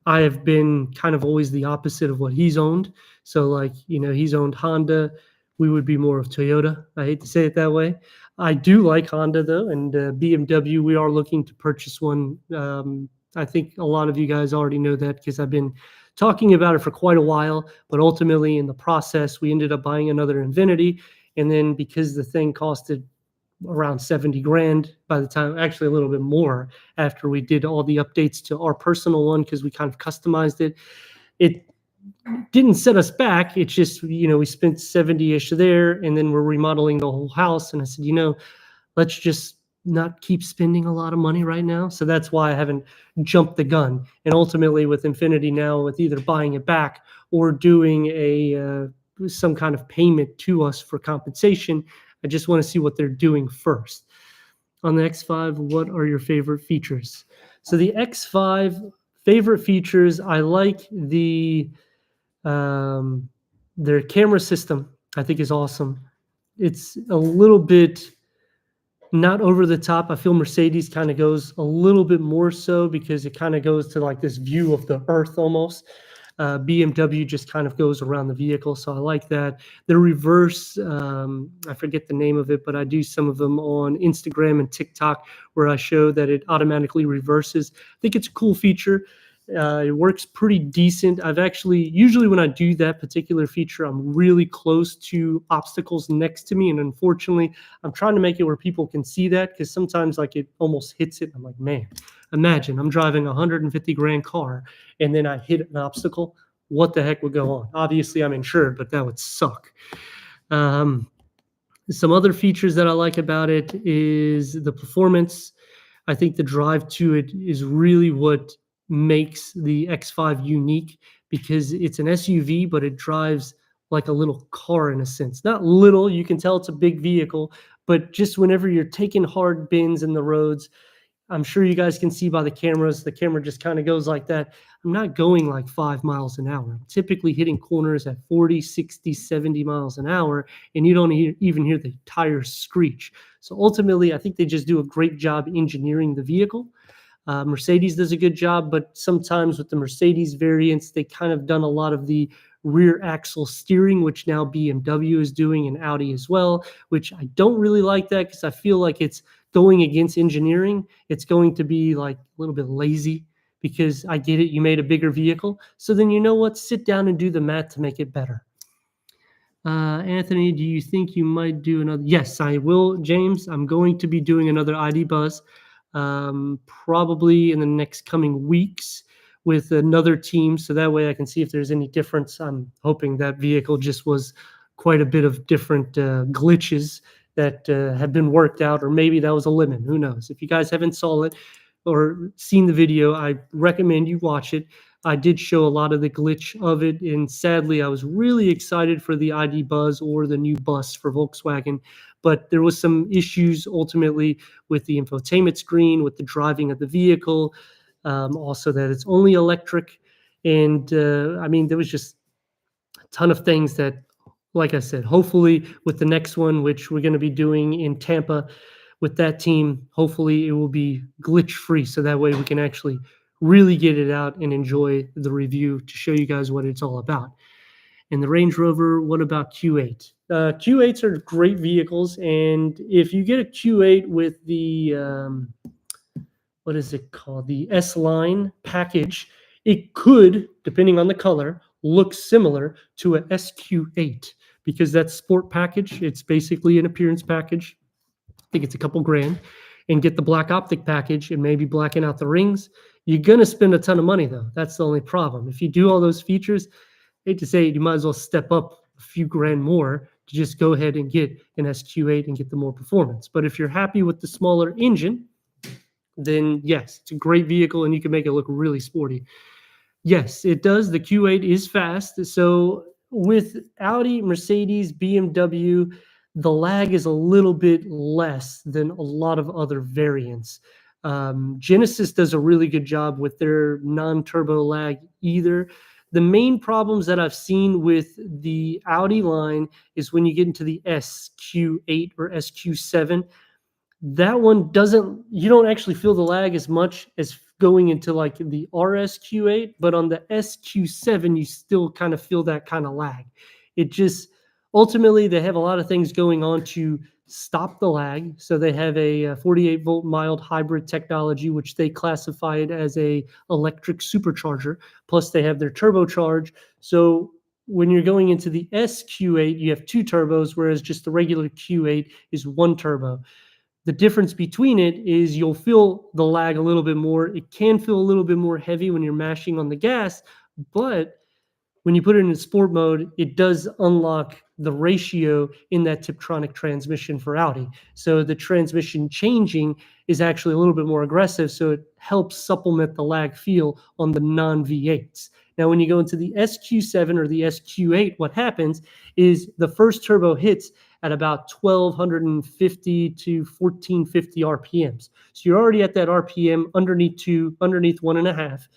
I have been kind of always the opposite of what he's owned. So, like, he's owned Honda. We would be more of Toyota. I hate to say it that way. I do like Honda though, and BMW. We are looking to purchase one. I think a lot of you guys already know that because I've been talking about it for quite a while. But ultimately, in the process, we ended up buying another Infiniti, and then because the thing costed around 70 grand by the time, actually a little bit more after we did all the updates to our personal one because we kind of customized it. It didn't set us back. It's just, we spent 70-ish there, and then we're remodeling the whole house. And I said, let's just not keep spending a lot of money right now. So that's why I haven't jumped the gun. And ultimately with Infiniti now, with either buying it back or doing some kind of payment to us for compensation, I just want to see what they're doing first. On the X5, what are your favorite features? So the X5 favorite features, I like their camera system. I think is awesome. It's a little bit not over the top. I feel Mercedes kind of goes a little bit more so because it kind of goes to like this view of the earth almost. BMW just kind of goes around the vehicle, so I like that. The reverse, I forget the name of it, but I do some of them on Instagram and TikTok where I show that it automatically reverses. I think it's a cool feature. It works pretty decent. Usually when I do that particular feature, I'm really close to obstacles next to me. And unfortunately, I'm trying to make it where people can see that because sometimes like it almost hits it. I'm like, man, imagine I'm driving a 150 grand car and then I hit an obstacle. What the heck would go on? Obviously, I'm insured, but that would suck. Some other features that I like about it is the performance. I think the drive to it is really what makes the X5 unique because it's an SUV, but it drives like a little car in a sense. Not little, you can tell it's a big vehicle, but just whenever you're taking hard bends in the roads, I'm sure you guys can see by the cameras, the camera just kind of goes like that. I'm not going like 5 miles an hour. I'm typically hitting corners at 40, 60, 70 miles an hour, and you don't even hear the tires screech. So ultimately, I think they just do a great job engineering the vehicle. Mercedes does a good job, but sometimes with the Mercedes variants, they kind of done a lot of the rear axle steering, which now BMW is doing and Audi as well, which I don't really like that because I feel like it's going against engineering. It's going to be like a little bit lazy because I get it. You made a bigger vehicle. So then you know what? Sit down and do the math to make it better. Anthony, do you think you might do another? Yes, I will, James. I'm going to be doing another ID Buzz probably in the next coming weeks with another team. So that way I can see if there's any difference. I'm hoping that vehicle just was quite a bit of different glitches that have been worked out, or maybe that was a lemon. Who knows? If you guys haven't saw it or seen the video, I recommend you watch it. I did show a lot of the glitch of it, and sadly, I was really excited for the ID Buzz or the new bus for Volkswagen, but there was some issues ultimately with the infotainment screen, with the driving of the vehicle, also that it's only electric, and I mean, there was just a ton of things that, like I said, hopefully with the next one, which we're going to be doing in Tampa, with that team, hopefully it will be glitch free. So that way we can actually really get it out and enjoy the review to show you guys what it's all about. And the Range Rover, what about Q8? Q8s are great vehicles. And if you get a Q8 with the, what is it called? The S line package, it could, depending on the color, look similar to a SQ8 because that sport package, it's basically an appearance package. I think it's a couple grand, and get the black optic package and maybe blacken out the rings. You're going to spend a ton of money though. That's the only problem. If you do all those features, hate to say it, you might as well step up a few grand more to just go ahead and get an SQ8 and get the more performance. But if you're happy with the smaller engine, then yes, it's a great vehicle and you can make it look really sporty. Yes, it does. The Q8 is fast. So with Audi, Mercedes, BMW, the lag is a little bit less than a lot of other variants. Genesis does a really good job with their non-turbo lag either. The main problems that I've seen with the Audi line is when you get into the SQ8 or SQ7, that one doesn't, you don't actually feel the lag as much as going into like the RSQ8, but on the SQ7 you still kind of feel that kind of lag. It just, ultimately they have a lot of things going on to stop the lag. So they have a 48 volt mild hybrid technology, which they classify it as a electric supercharger, plus they have their turbocharge. So when you're going into the SQ8 you have two turbos, whereas just the regular Q8 is one turbo. The difference between it is you'll feel the lag a little bit more. It can feel a little bit more heavy when you're mashing on the gas, but when you put it in sport mode, it does unlock the ratio in that Tiptronic transmission for Audi. So the transmission changing is actually a little bit more aggressive, so it helps supplement the lag feel on the non-V8s. Now, when you go into the SQ7 or the SQ8, what happens is the first turbo hits at about 1250 to 1450 RPMs. So you're already at that RPM underneath 1.5.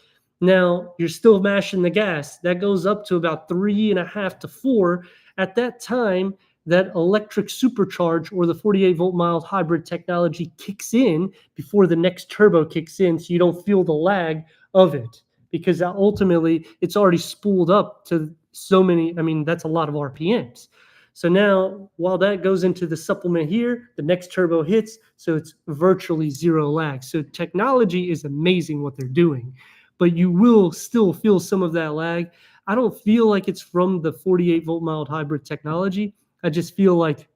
Now you're still mashing the gas. That goes up to about 3.5 to 4. At that time, that electric supercharge or the 48 volt mild hybrid technology kicks in before the next turbo kicks in, so you don't feel the lag of it, because ultimately it's already spooled up to so many. I mean, that's a lot of RPMs. So now, while that goes into the supplement here, the next turbo hits, so it's virtually zero lag. So technology is amazing what they're doing, but you will still feel some of that lag. I don't feel like it's from the 48 volt mild hybrid technology. I just feel like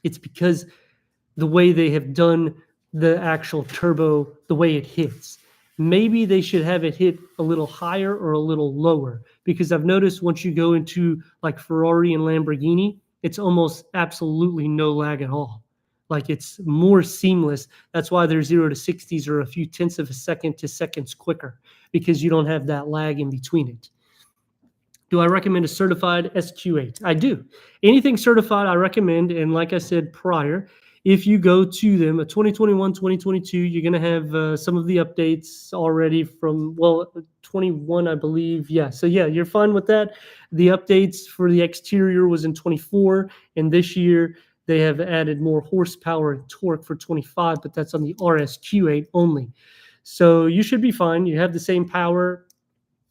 it's because the way they have done the actual turbo, the way it hits. Maybe they should have it hit a little higher or a little lower, because I've noticed once you go into like Ferrari and Lamborghini, it's almost absolutely no lag at all. Like it's more seamless. That's why their 0 to 60s are a few tenths of a second to seconds quicker, because you don't have that lag in between it. Do I recommend a certified SQ8? I do. Anything certified, I recommend. And like I said prior, if you go to them, a 2021, 2022, you're going to have some of the updates already from, well, 21, I believe. Yeah. So yeah, you're fine with that. The updates for the exterior was in 24, and this year they have added more horsepower and torque for 25, but that's on the RSQ8 only. So you should be fine. You have the same power.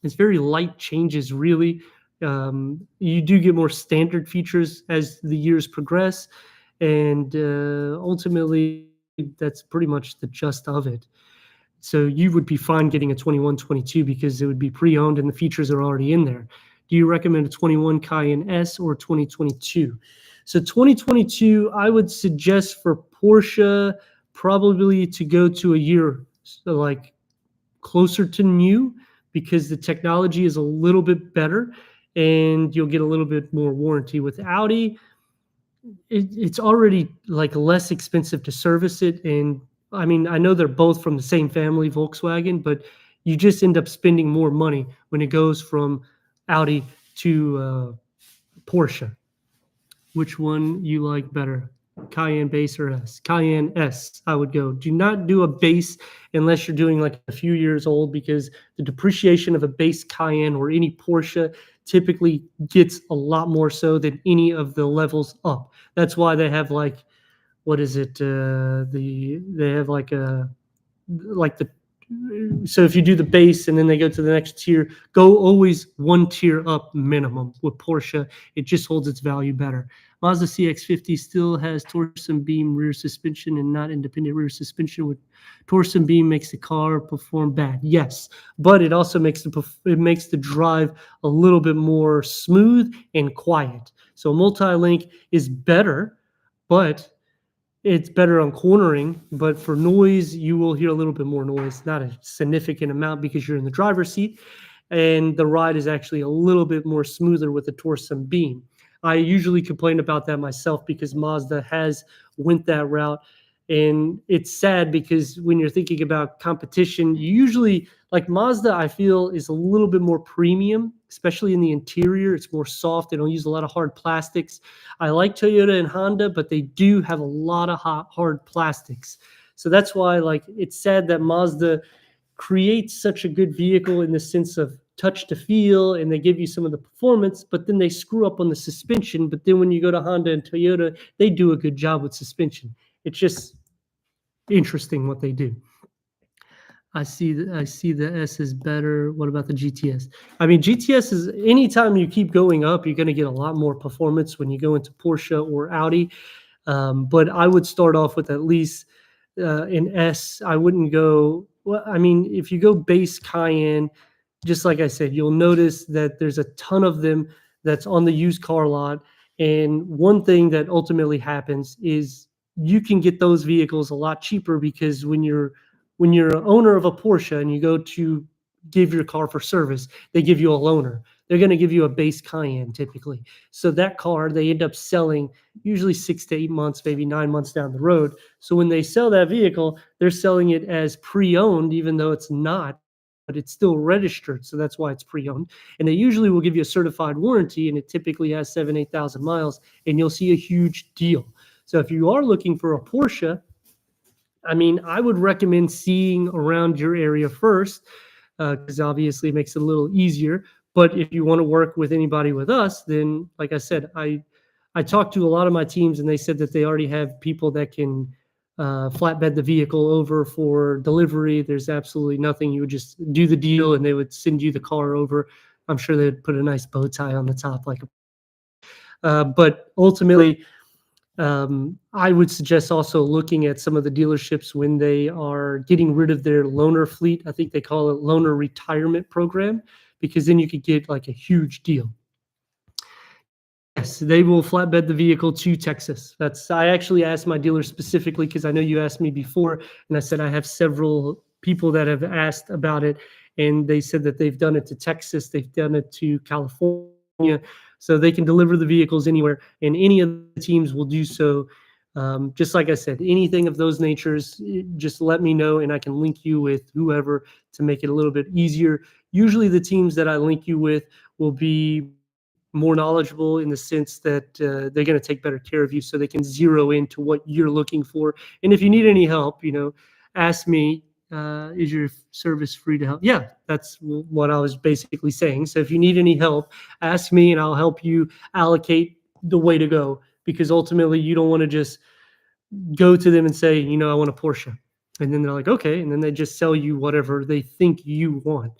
It's very light changes, really. You do get more standard features as the years progress, and ultimately, that's pretty much the gist of it. So you would be fine getting a 21, 22 because it would be pre-owned and the features are already in there. Do you recommend a 21 Cayenne S or 2022? So 2022, I would suggest for Porsche probably to go to a year like closer to new, because the technology is a little bit better and you'll get a little bit more warranty. With Audi, it's already like less expensive to service it. And I mean, I know they're both from the same family, Volkswagen, but you just end up spending more money when it goes from Audi to Porsche. Which one you like better? Cayenne base or S? Cayenne S, I would go. Do not do a base unless you're doing like a few years old, because the depreciation of a base Cayenne or any Porsche typically gets a lot more so than any of the levels up. That's why they have like what is it? They have like the so if you do the base and then they go to the next tier, go always one tier up minimum with Porsche. It just holds its value better. Mazda CX-50 still has torsion beam rear suspension and not independent rear suspension. With torsion beam makes the car perform bad. Yes, but it also makes it makes the drive a little bit more smooth and quiet. So multi-link is better, but it's better on cornering, but for noise, you will hear a little bit more noise, not a significant amount because you're in the driver's seat, and the ride is actually a little bit more smoother with the Torsen beam. I usually complain about that myself because Mazda has went that route, and it's sad because when you're thinking about competition, you usually like Mazda. I feel is a little bit more premium, especially in the interior. It's more soft. They don't use a lot of hard plastics. I like Toyota and Honda, but they do have a lot of hard plastics. So that's why, like, it's sad that Mazda creates such a good vehicle in the sense of touch to feel, and they give you some of the performance, but then they screw up on the suspension. But then when you go to Honda and Toyota, they do a good job with suspension. It's just interesting what they do. I see the S is better. What about the GTS? I mean, GTS is anytime you keep going up, you're going to get a lot more performance when you go into Porsche or Audi. But I would start off with at least an S. I wouldn't go. Well, I mean, if you go base Cayenne, just like I said, you'll notice that there's a ton of them that's on the used car lot. And one thing that ultimately happens is you can get those vehicles a lot cheaper because when you're an owner of a Porsche and you go to give your car for service, they give you a loaner. They're going to give you a base Cayenne typically. So that car they end up selling usually 6 to 8 months, maybe 9 months down the road. So when they sell that vehicle, they're selling it as pre-owned, even though it's not, but it's still registered. So that's why it's pre-owned. And they usually will give you a certified warranty, and it typically has 7,000, 8,000 miles, and you'll see a huge deal. So if you are looking for a Porsche, I mean, I would recommend seeing around your area first, because obviously it makes it a little easier. But if you want to work with anybody with us, then like I said, I talked to a lot of my teams, and they said that they already have people that can flatbed the vehicle over for delivery. There's absolutely nothing. You would just do the deal, and they would send you the car over. I'm sure they'd put a nice bow tie on the top, but ultimately, I would suggest also looking at some of the dealerships when they are getting rid of their loaner fleet. I think they call it loaner retirement program, because then you could get like a huge deal. Yes, they will flatbed the vehicle to Texas. I actually asked my dealer specifically because I know you asked me before, and I said I have several people that have asked about it, and they said that they've done it to Texas, they've done it to California, so they can deliver the vehicles anywhere, and any of the teams will do so. Just like I said, anything of those natures, just let me know, and I can link you with whoever to make it a little bit easier. Usually, the teams that I link you with will be more knowledgeable in the sense that they're going to take better care of you, so they can zero into what you're looking for. And if you need any help, ask me. Is your service free to help? Yeah, that's what I was basically saying. So if you need any help, ask me and I'll help you allocate the way to go, because ultimately you don't want to just go to them and say, I want a Porsche. And then they're like, okay. And then they just sell you whatever they think you want.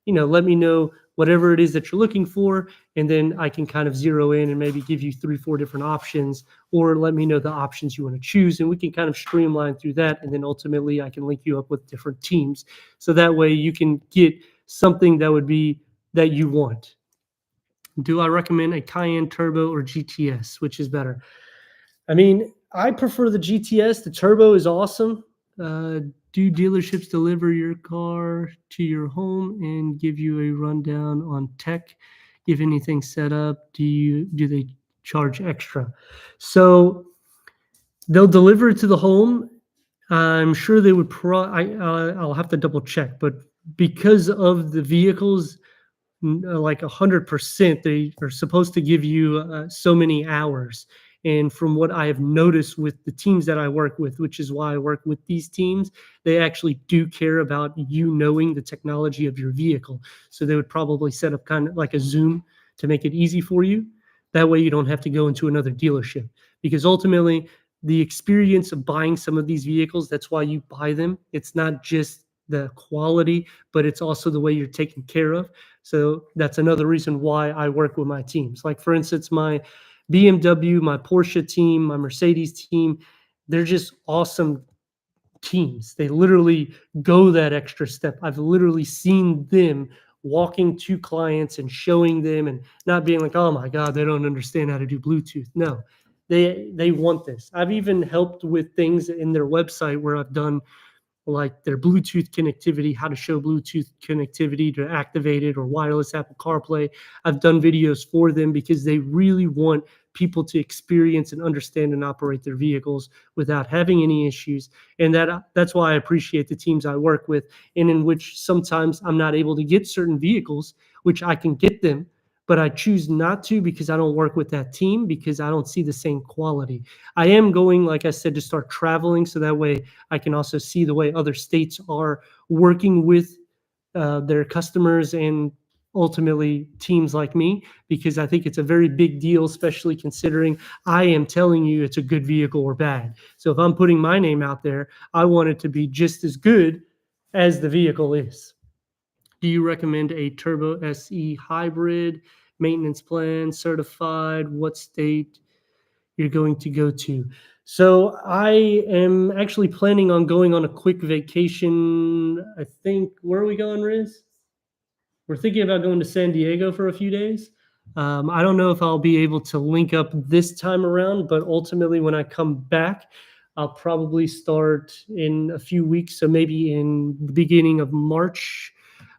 Let me know whatever it is that you're looking for. And then I can kind of zero in and maybe give you 3, 4 different options, or let me know the options you want to choose. And we can kind of streamline through that. And then ultimately I can link you up with different teams. So that way you can get something that you want. Do I recommend a Cayenne Turbo or GTS? Which is better? I mean, I prefer the GTS. The Turbo is awesome. Do dealerships deliver your car to your home and give you a rundown on tech? If anything set up, do they charge extra? So they'll deliver it to the home. I'm sure they would. I'll have to double check, but because of the vehicles, like 100%, they are supposed to give you so many hours. And from what I have noticed with the teams that I work with, which is why I work with these teams, they actually do care about you knowing the technology of your vehicle. So they would probably set up kind of like a Zoom to make it easy for you. That way you don't have to go into another dealership, because ultimately the experience of buying some of these vehicles, that's why you buy them. It's not just the quality, but it's also the way you're taken care of. So that's another reason why I work with my teams. Like, for instance, my BMW, my Porsche team, my Mercedes team, they're just awesome teams. They literally go that extra step. I've literally seen them walking to clients and showing them, and not being like, "Oh my God, they don't understand how to do Bluetooth." No, they want this. I've even helped with things in their website where I've done like their Bluetooth connectivity, how to show Bluetooth connectivity to activate it, or wireless Apple CarPlay. I've done videos for them because they really want people to experience and understand and operate their vehicles without having any issues. And that's why I appreciate the teams I work with, and in which sometimes I'm not able to get certain vehicles, which I can get them, but I choose not to because I don't work with that team, because I don't see the same quality. I am going, like I said, to start traveling so that way I can also see the way other states are working with their customers and ultimately teams like me, because I think it's a very big deal, especially considering I am telling you it's a good vehicle or bad. So if I'm putting my name out there, I want it to be just as good as the vehicle is. Do you recommend a Turbo SE hybrid? Maintenance plan, certified? What state you're going to go to? So I am actually planning on going on a quick vacation. I think, where are we going, Riz? We're thinking about going to San Diego for a few days. I don't know if I'll be able to link up this time around, but ultimately when I come back, I'll probably start in a few weeks. So maybe in the beginning of March,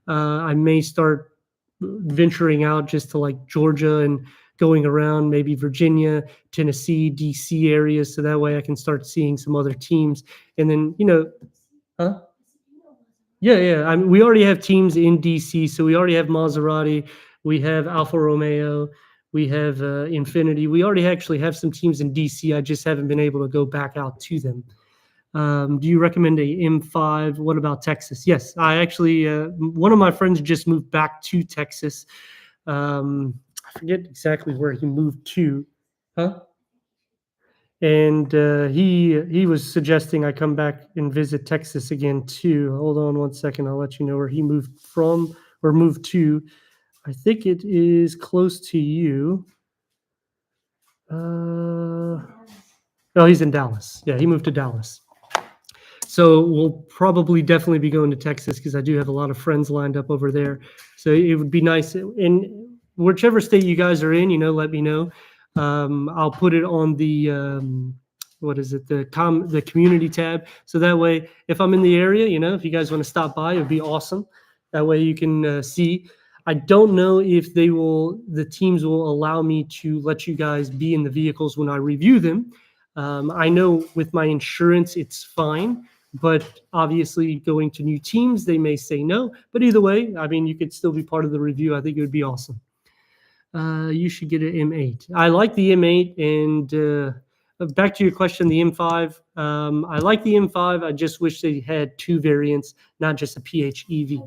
I may start venturing out just to like Georgia and going around maybe Virginia, Tennessee, DC areas. So that way I can start seeing some other teams. And then, huh? Yeah, yeah. I mean, we already have teams in DC, so we already have Maserati, we have Alfa Romeo, we have Infinity. We already actually have some teams in DC. I just haven't been able to go back out to them. Do you recommend a M5? What about Texas? Yes, I actually, one of my friends just moved back to Texas. I forget exactly where he moved to. Huh? And he was suggesting I come back and visit Texas again too. Hold on one second. I'll let you know where he moved from or moved to. I think it is close to you. No, he's in Dallas. Yeah, he moved to Dallas. So we'll probably definitely be going to Texas because I do have a lot of friends lined up over there. So it would be nice. In whichever state you guys are in, let me know. I'll put it on the what is it, the community tab. So that way, if I'm in the area, if you guys want to stop by, it would be awesome. That way you can see. I don't know if the teams will allow me to let you guys be in the vehicles when I review them. I know with my insurance, it's fine. But obviously, going to new teams, they may say no. But either way, I mean, you could still be part of the review. I think it would be awesome. You should get an M8. I like the M8. And back to your question, the M5. I like the M5. I just wish they had two variants, not just a PHEV.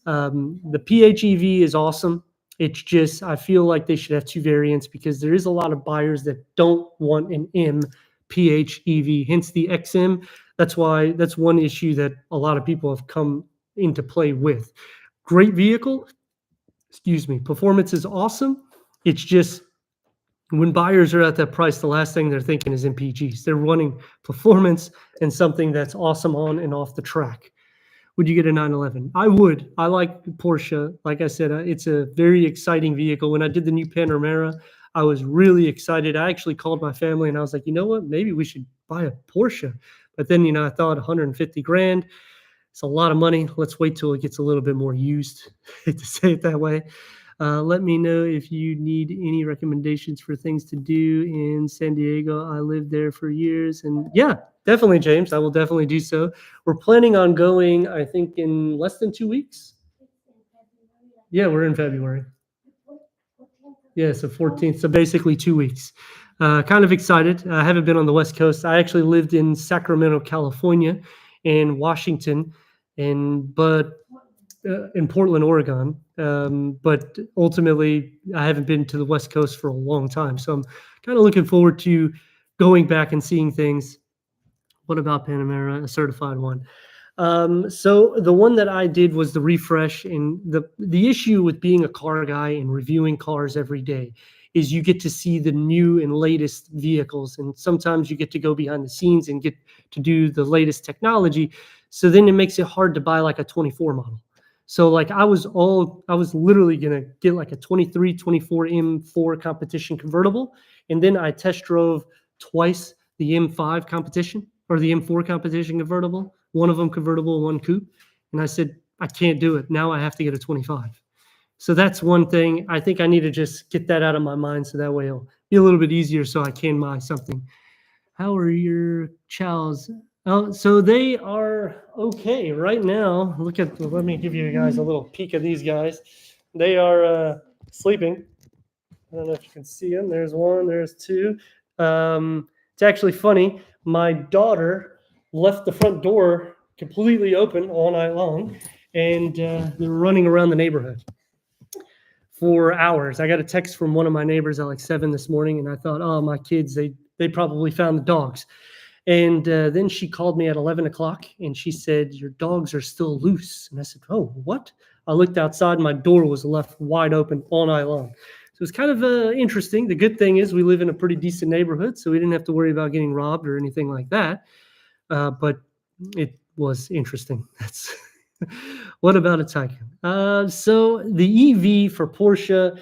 The PHEV is awesome. It's just, I feel like they should have two variants because there is a lot of buyers that don't want an M PHEV, hence the XM. That's one issue that a lot of people have come into play with. Great vehicle, excuse me, performance is awesome. It's just when buyers are at that price, the last thing they're thinking is MPGs. They're wanting performance and something that's awesome on and off the track. Would you get a 911? I would. I like Porsche. Like I said, it's a very exciting vehicle. When I did the new Panamera, I was really excited. I actually called my family and I was like, you know what? Maybe we should buy a Porsche. But then, I thought 150 grand. It's a lot of money. Let's wait till it gets a little bit more used, to say it that way. Let me know if you need any recommendations for things to do in San Diego. I lived there for years. And yeah, definitely, James. I will definitely do so. We're planning on going, I think, in less than 2 weeks. Yeah, we're in February. Yeah, so 14th. So basically 2 weeks. Kind of excited. I haven't been on the West Coast. I actually lived in Sacramento, California, and Washington, but in Portland, Oregon. But ultimately, I haven't been to the West Coast for a long time. So I'm kind of looking forward to going back and seeing things. What about Panamera, a certified one? So the one that I did was the refresh, and the issue with being a car guy and reviewing cars every day is you get to see the new and latest vehicles, and sometimes you get to go behind the scenes and get to do the latest technology. So then it makes it hard to buy like a 24 model. So like I was literally gonna get like a 23, 24 M4 competition convertible, and then I test drove twice the M5 competition or the M4 competition convertible, one of them convertible, one coupe. And I said, I can't do it. Now I have to get a 25. So that's one thing. I think I need to just get that out of my mind so that way it'll be a little bit easier so I can buy something. How are your chows? Oh, so they are okay right now. Let me give you guys a little peek of these guys. They are sleeping. I don't know if you can see them. There's one, there's two. It's actually funny. My daughter left the front door completely open all night long, and they were running around the neighborhood for hours. I got a text from one of my neighbors at like 7 this morning, and I thought, oh, my kids, they probably found the dogs. And then she called me at 11 o'clock, and she said, your dogs are still loose. And I said, oh, what? I looked outside, and my door was left wide open all night long. So it's kind of interesting. The good thing is we live in a pretty decent neighborhood, so we didn't have to worry about getting robbed or anything like that. But it was interesting. That's what about a Taycan? So the EV for Porsche,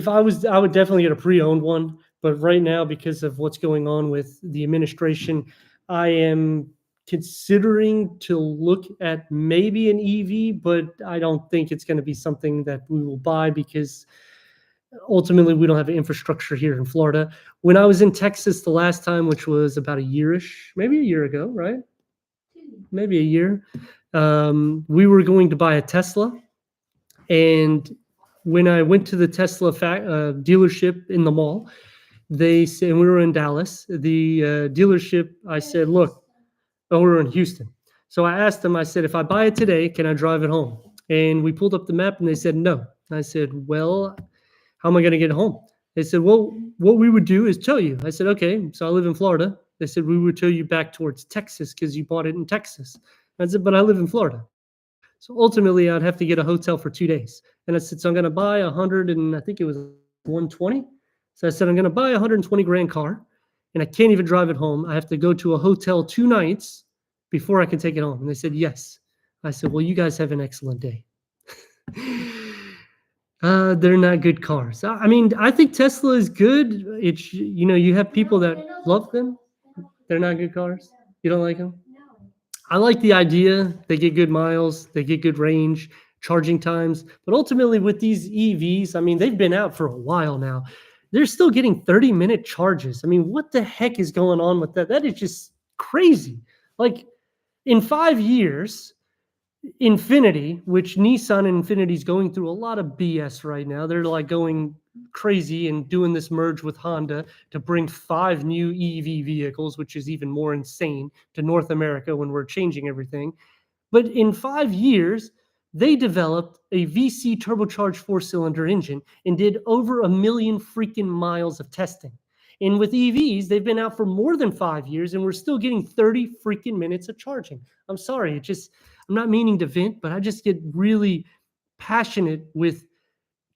I would definitely get a pre-owned one. But right now, because of what's going on with the administration, I am considering to look at maybe an EV, but I don't think it's going to be something that we will buy because ultimately we don't have infrastructure here in Florida. When I was in Texas the last time, which was about a yearish, maybe a year ago, right? Maybe a year. We were going to buy a Tesla, and when I went to the Tesla dealership in the mall, they said, and we were in Dallas, the dealership, I said, look, we were in Houston. So I asked them, I said, if I buy it today, can I drive it home? And we pulled up the map and they said, no. I said, well, how am I going to get home? They said, well, what we would do is tow you. I said, okay. So I live in Florida. They said, we would tow you back towards Texas because you bought it in Texas. I said, but I live in Florida. So ultimately, I'd have to get a hotel for 2 days. And I said, so I'm going to buy 100 and I think it was 120. So I said, I'm going to buy a 120 grand car and I can't even drive it home. I have to go to a hotel 2 nights before I can take it home. And they said, yes. I said, well, you guys have an excellent day. They're not good cars. I mean, I think Tesla is good. It's, you have people that love them. They're not good cars. You don't like them? I like the idea. They get good miles, they get good range, charging times. But ultimately, with these EVs, I mean, they've been out for a while now. They're still getting 30-minute charges. I mean, what the heck is going on with that? That is just crazy. Like in 5 years, Infinity, which Nissan and Infinity is going through a lot of BS right now. They're like going crazy and doing this merge with Honda to bring 5 new EV vehicles, which is even more insane, to North America when we're changing everything. But in 5 years, they developed a VC turbocharged 4-cylinder engine and did over 1 million freaking miles of testing. And with EVs, they've been out for more than 5 years and we're still getting 30 freaking minutes of charging. I'm sorry, I'm not meaning to vent, but I just get really passionate with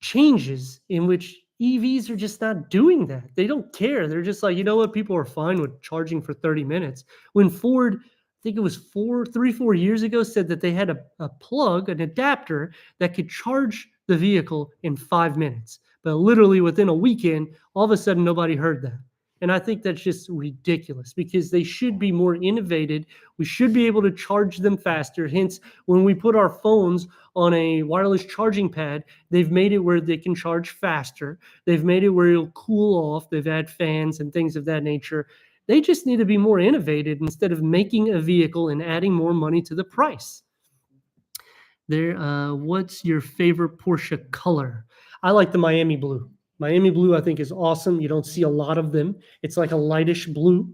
changes in which EVs are just not doing that. They don't care. They're just like, you know what? People are fine with charging for 30 minutes. When Ford, I think it was 4 years ago, said that they had a plug, an adapter that could charge the vehicle in 5 minutes. But literally within a weekend, all of a sudden, nobody heard that. And I think that's just ridiculous because they should be more innovative. We should be able to charge them faster. Hence, when we put our phones on a wireless charging pad, they've made it where they can charge faster. They've made it where it'll cool off. They've had fans and things of that nature. They just need to be more innovative instead of making a vehicle and adding more money to the price. What's your favorite Porsche color? I like the Miami blue. Miami blue, I think, is awesome. You don't see a lot of them. It's like a lightish blue.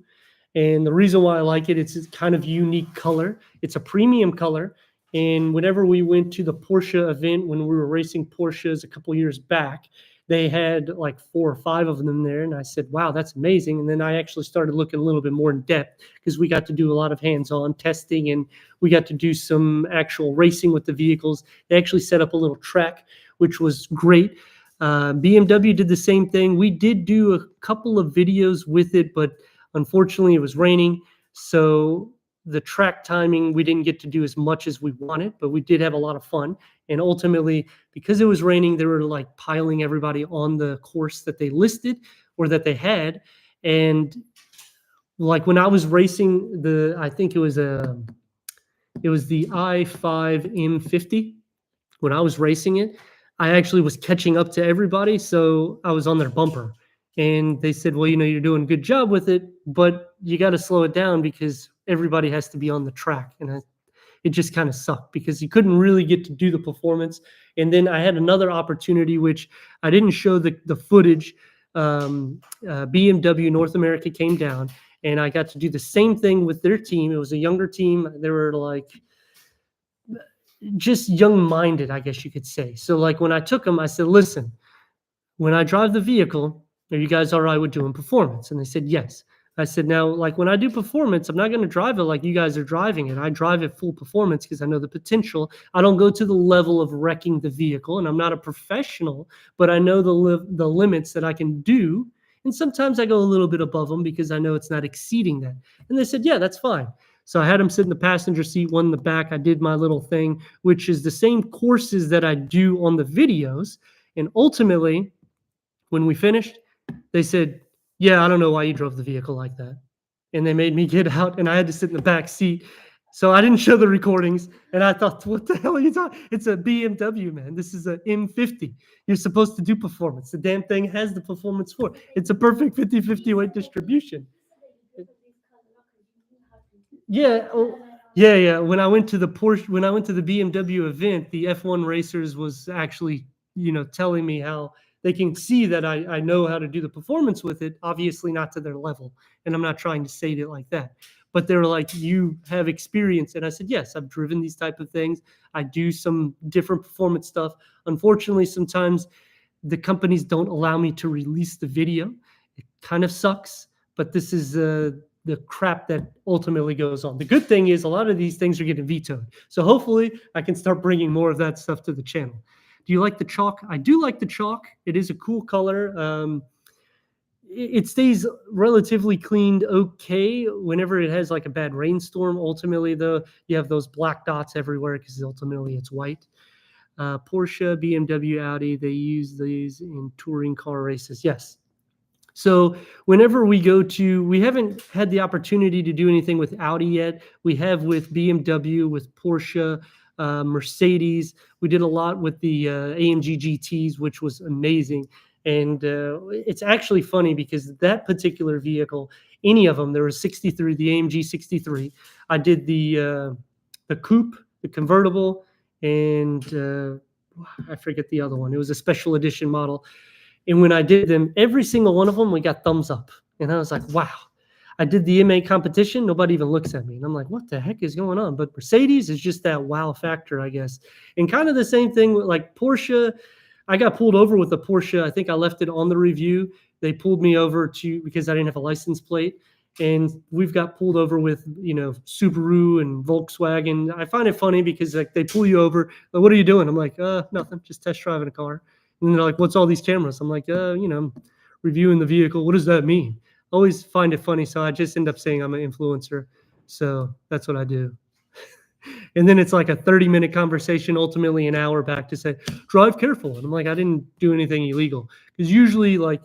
And the reason why I like it, it's a kind of unique color. It's a premium color. And whenever we went to the Porsche event, when we were racing Porsches a couple years back, they had like 4 or 5 of them there. And I said, wow, that's amazing. And then I actually started looking a little bit more in depth because we got to do a lot of hands-on testing and we got to do some actual racing with the vehicles. They actually set up a little track, which was great. BMW did the same thing. We did do a couple of videos with it, but unfortunately it was raining. So the track timing, we didn't get to do as much as we wanted, but we did have a lot of fun. And ultimately, because it was raining, they were like piling everybody on the course that they listed or that they had. And like when I was racing I think it was the i5 M50. When I was racing it, I actually was catching up to everybody. So I was on their bumper. And they said, well, you're doing a good job with it, but you got to slow it down because everybody has to be on the track. And it just kind of sucked because you couldn't really get to do the performance. And then I had another opportunity, which I didn't show the footage. BMW North America came down and I got to do the same thing with their team. It was a younger team. They were like just young-minded, I guess you could say. So like when I took them, I said, listen, when I drive the vehicle, are you guys all right with doing performance? And they said, yes. I said, now, like when I do performance, I'm not going to drive it like you guys are driving it. I drive it full performance because I know the potential. I don't go to the level of wrecking the vehicle, and I'm not a professional, but I know the limits that I can do. And sometimes I go a little bit above them because I know it's not exceeding that. And they said, yeah, that's fine. So I had them sit in the passenger seat, one in the back. I did my little thing, which is the same courses that I do on the videos. And ultimately, when we finished, they said, yeah, I don't know why you drove the vehicle like that. And they made me get out and I had to sit in the back seat. So I didn't show the recordings. And I thought, what the hell are you talking? It's a BMW, man. This is a M50. You're supposed to do performance. The damn thing has the performance for it. It's a perfect 50-50 weight distribution. Yeah. Yeah. When I went to the BMW event, the F1 racers was actually, telling me how they can see that I know how to do the performance with it, obviously not to their level. And I'm not trying to say it like that, but they were like, you have experience. And I said, yes, I've driven these type of things. I do some different performance stuff. Unfortunately, sometimes the companies don't allow me to release the video. It kind of sucks, but this is the crap that ultimately goes on. The good thing is a lot of these things are getting vetoed. So hopefully I can start bringing more of that stuff to the channel. Do you like the chalk? I do like the chalk. It is a cool color. It stays relatively cleaned okay whenever it has like a bad rainstorm. Ultimately, though, you have those black dots everywhere because ultimately it's white. Porsche, BMW, Audi, they use these in touring car races. Yes. So whenever we haven't had the opportunity to do anything with Audi yet. We have with BMW, with Porsche, Mercedes. We did a lot with the AMG GTs, which was amazing. And it's actually funny because that particular vehicle, any of them, there was 63, the AMG 63. I did the coupe, the convertible, and I forget the other one. It was a special edition model. And when I did them, every single one of them, we got thumbs up. And I was like, wow. I did the MA competition. Nobody even looks at me. And I'm like, what the heck is going on? But Mercedes is just that wow factor, I guess. And kind of the same thing with like Porsche. I got pulled over with a Porsche. I think I left it on the review. They pulled me over because I didn't have a license plate. And we've got pulled over with, Subaru and Volkswagen. I find it funny because like they pull you over. Like, what are you doing? I'm like, nothing, just test driving a car. And they're like, what's all these cameras? I'm like, I'm reviewing the vehicle. What does that mean? I always find it funny. So I just end up saying I'm an influencer. So that's what I do. And then it's like a 30-minute conversation, ultimately an hour back to say, drive careful. And I'm like, I didn't do anything illegal. Because usually, like,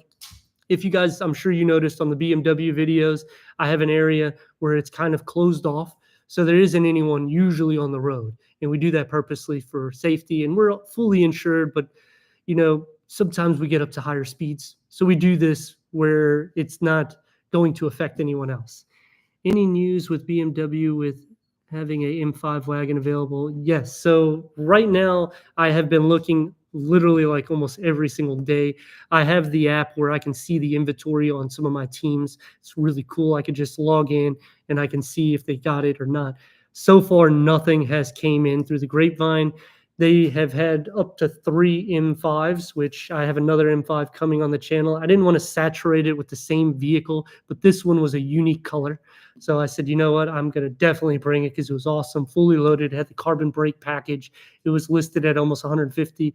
if you guys, I'm sure you noticed on the BMW videos, I have an area where it's kind of closed off. So there isn't anyone usually on the road. And we do that purposely for safety. And we're fully insured, but sometimes we get up to higher speeds. So we do this where it's not going to affect anyone else. Any news with BMW with having a M5 wagon available? Yes. So right now I have been looking literally like almost every single day. I have the app where I can see the inventory on some of my teams. It's really cool. I could just log in and I can see if they got it or not. So far, nothing has came in through the grapevine. They have had up to 3 M5s, which I have another M5 coming on the channel. I didn't want to saturate it with the same vehicle, but this one was a unique color. So I said, you know what? I'm going to definitely bring it because it was awesome, fully loaded, had the carbon brake package. It was listed at almost 150.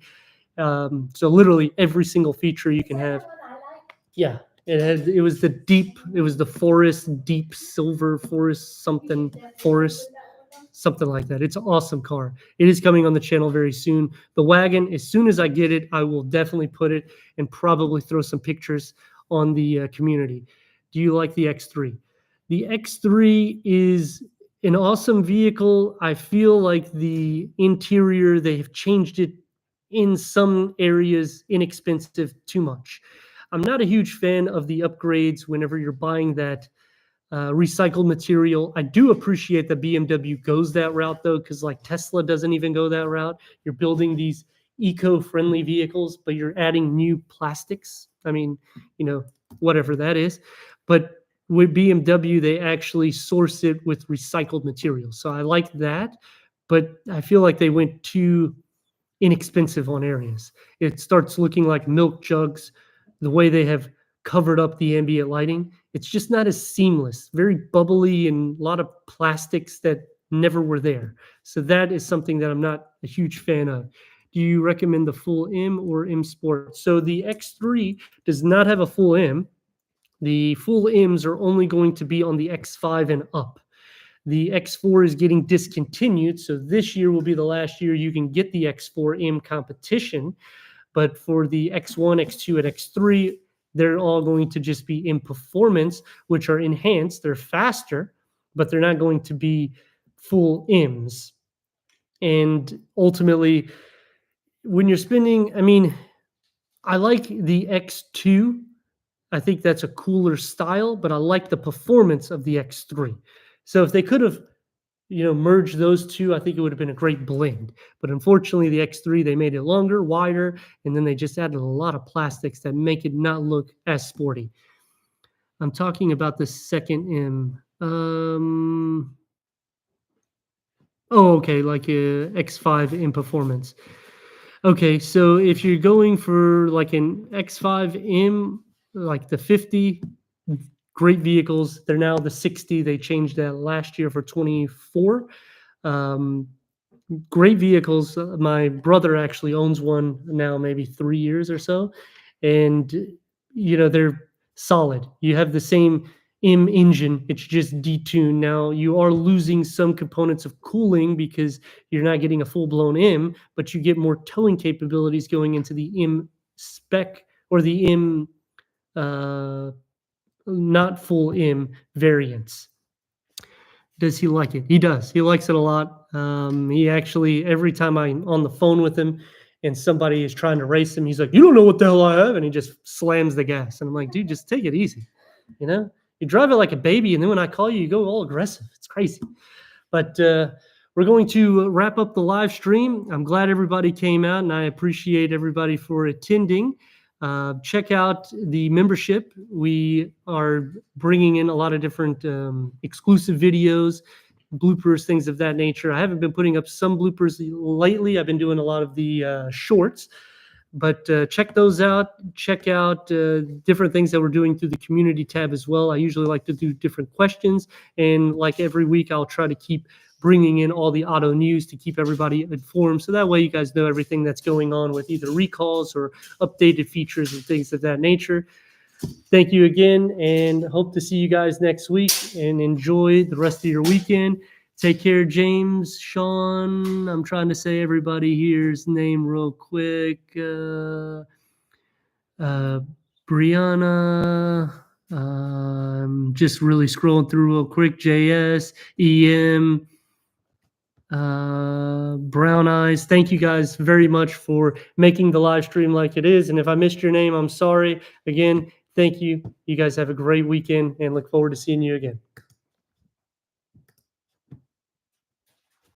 So literally every single feature you can have. Yeah, it was the forest, deep silver forest, something like that. It's an awesome car. It is coming on the channel very soon. The wagon, as soon as I get it, I will definitely put it and probably throw some pictures on the community. Do you like the X3? The X3 is an awesome vehicle. I feel like the interior, they have changed it in some areas, inexpensive too much. I'm not a huge fan of the upgrades whenever you're buying that recycled material. I do appreciate that BMW goes that route though, because like Tesla doesn't even go that route. You're building these eco-friendly vehicles, but you're adding new plastics. I mean, whatever that is. But with BMW, they actually source it with recycled materials. So I like that, but I feel like they went too inexpensive on areas. It starts looking like milk jugs. The way they have covered up the ambient lighting, it's just not as seamless, very bubbly and a lot of plastics that never were there. So that is something that I'm not a huge fan of. Do you recommend the full M or M Sport? So the X3 does not have a full M. The full M's are only going to be on the X5 and up. The X4 is getting discontinued, so this year will be the last year you can get the X4M competition. But for the X1, X2, and X3, they're all going to just be in performance, which are enhanced. They're faster, but they're not going to be full M's. And ultimately, when you're spending, I like the X2. I think that's a cooler style, but I like the performance of the X3. So if they could have, merged those two, I think it would have been a great blend. But unfortunately, the X3, they made it longer, wider, and then they just added a lot of plastics that make it not look as sporty. I'm talking about the second M. Okay, like a X5 in performance. Okay, so if you're going for like an X5M, like the 50, great vehicles. They're now the 60. They changed that last year for 24. Great vehicles. My brother actually owns one now, maybe 3 years or so. And, they're solid. You have the same M engine. It's just detuned. Now you are losing some components of cooling because you're not getting a full-blown M, but you get more towing capabilities going into the M spec or the M not full M variants. Does he like it? He does. He likes it a lot. He actually, every time I'm on the phone with him and somebody is trying to race him, he's like, "You don't know what the hell I have," and he just slams the gas. And I'm like, "Dude, just take it easy. You drive it like a baby, and then when I call you, you go all aggressive. It's crazy." But we're going to wrap up the live stream. I'm glad everybody came out, and I appreciate everybody for attending. Check out the membership. We are bringing in a lot of different exclusive videos, bloopers, things of that nature. I haven't been putting up some bloopers lately. I've been doing a lot of the shorts, but check those out. Check out different things that we're doing through the community tab as well. I usually like to do different questions, and like every week, I'll try to keep bringing in all the auto news to keep everybody informed. So that way you guys know everything that's going on with either recalls or updated features and things of that nature. Thank you again, and hope to see you guys next week, and enjoy the rest of your weekend. Take care, James, Sean. I'm trying to say everybody here's name real quick. Brianna. Just really scrolling through real quick. JS, EM, Brown Eyes. Thank you guys very much for making the live stream like it is. And if I missed your name, I'm sorry. Again, thank you. You guys have a great weekend and look forward to seeing you again.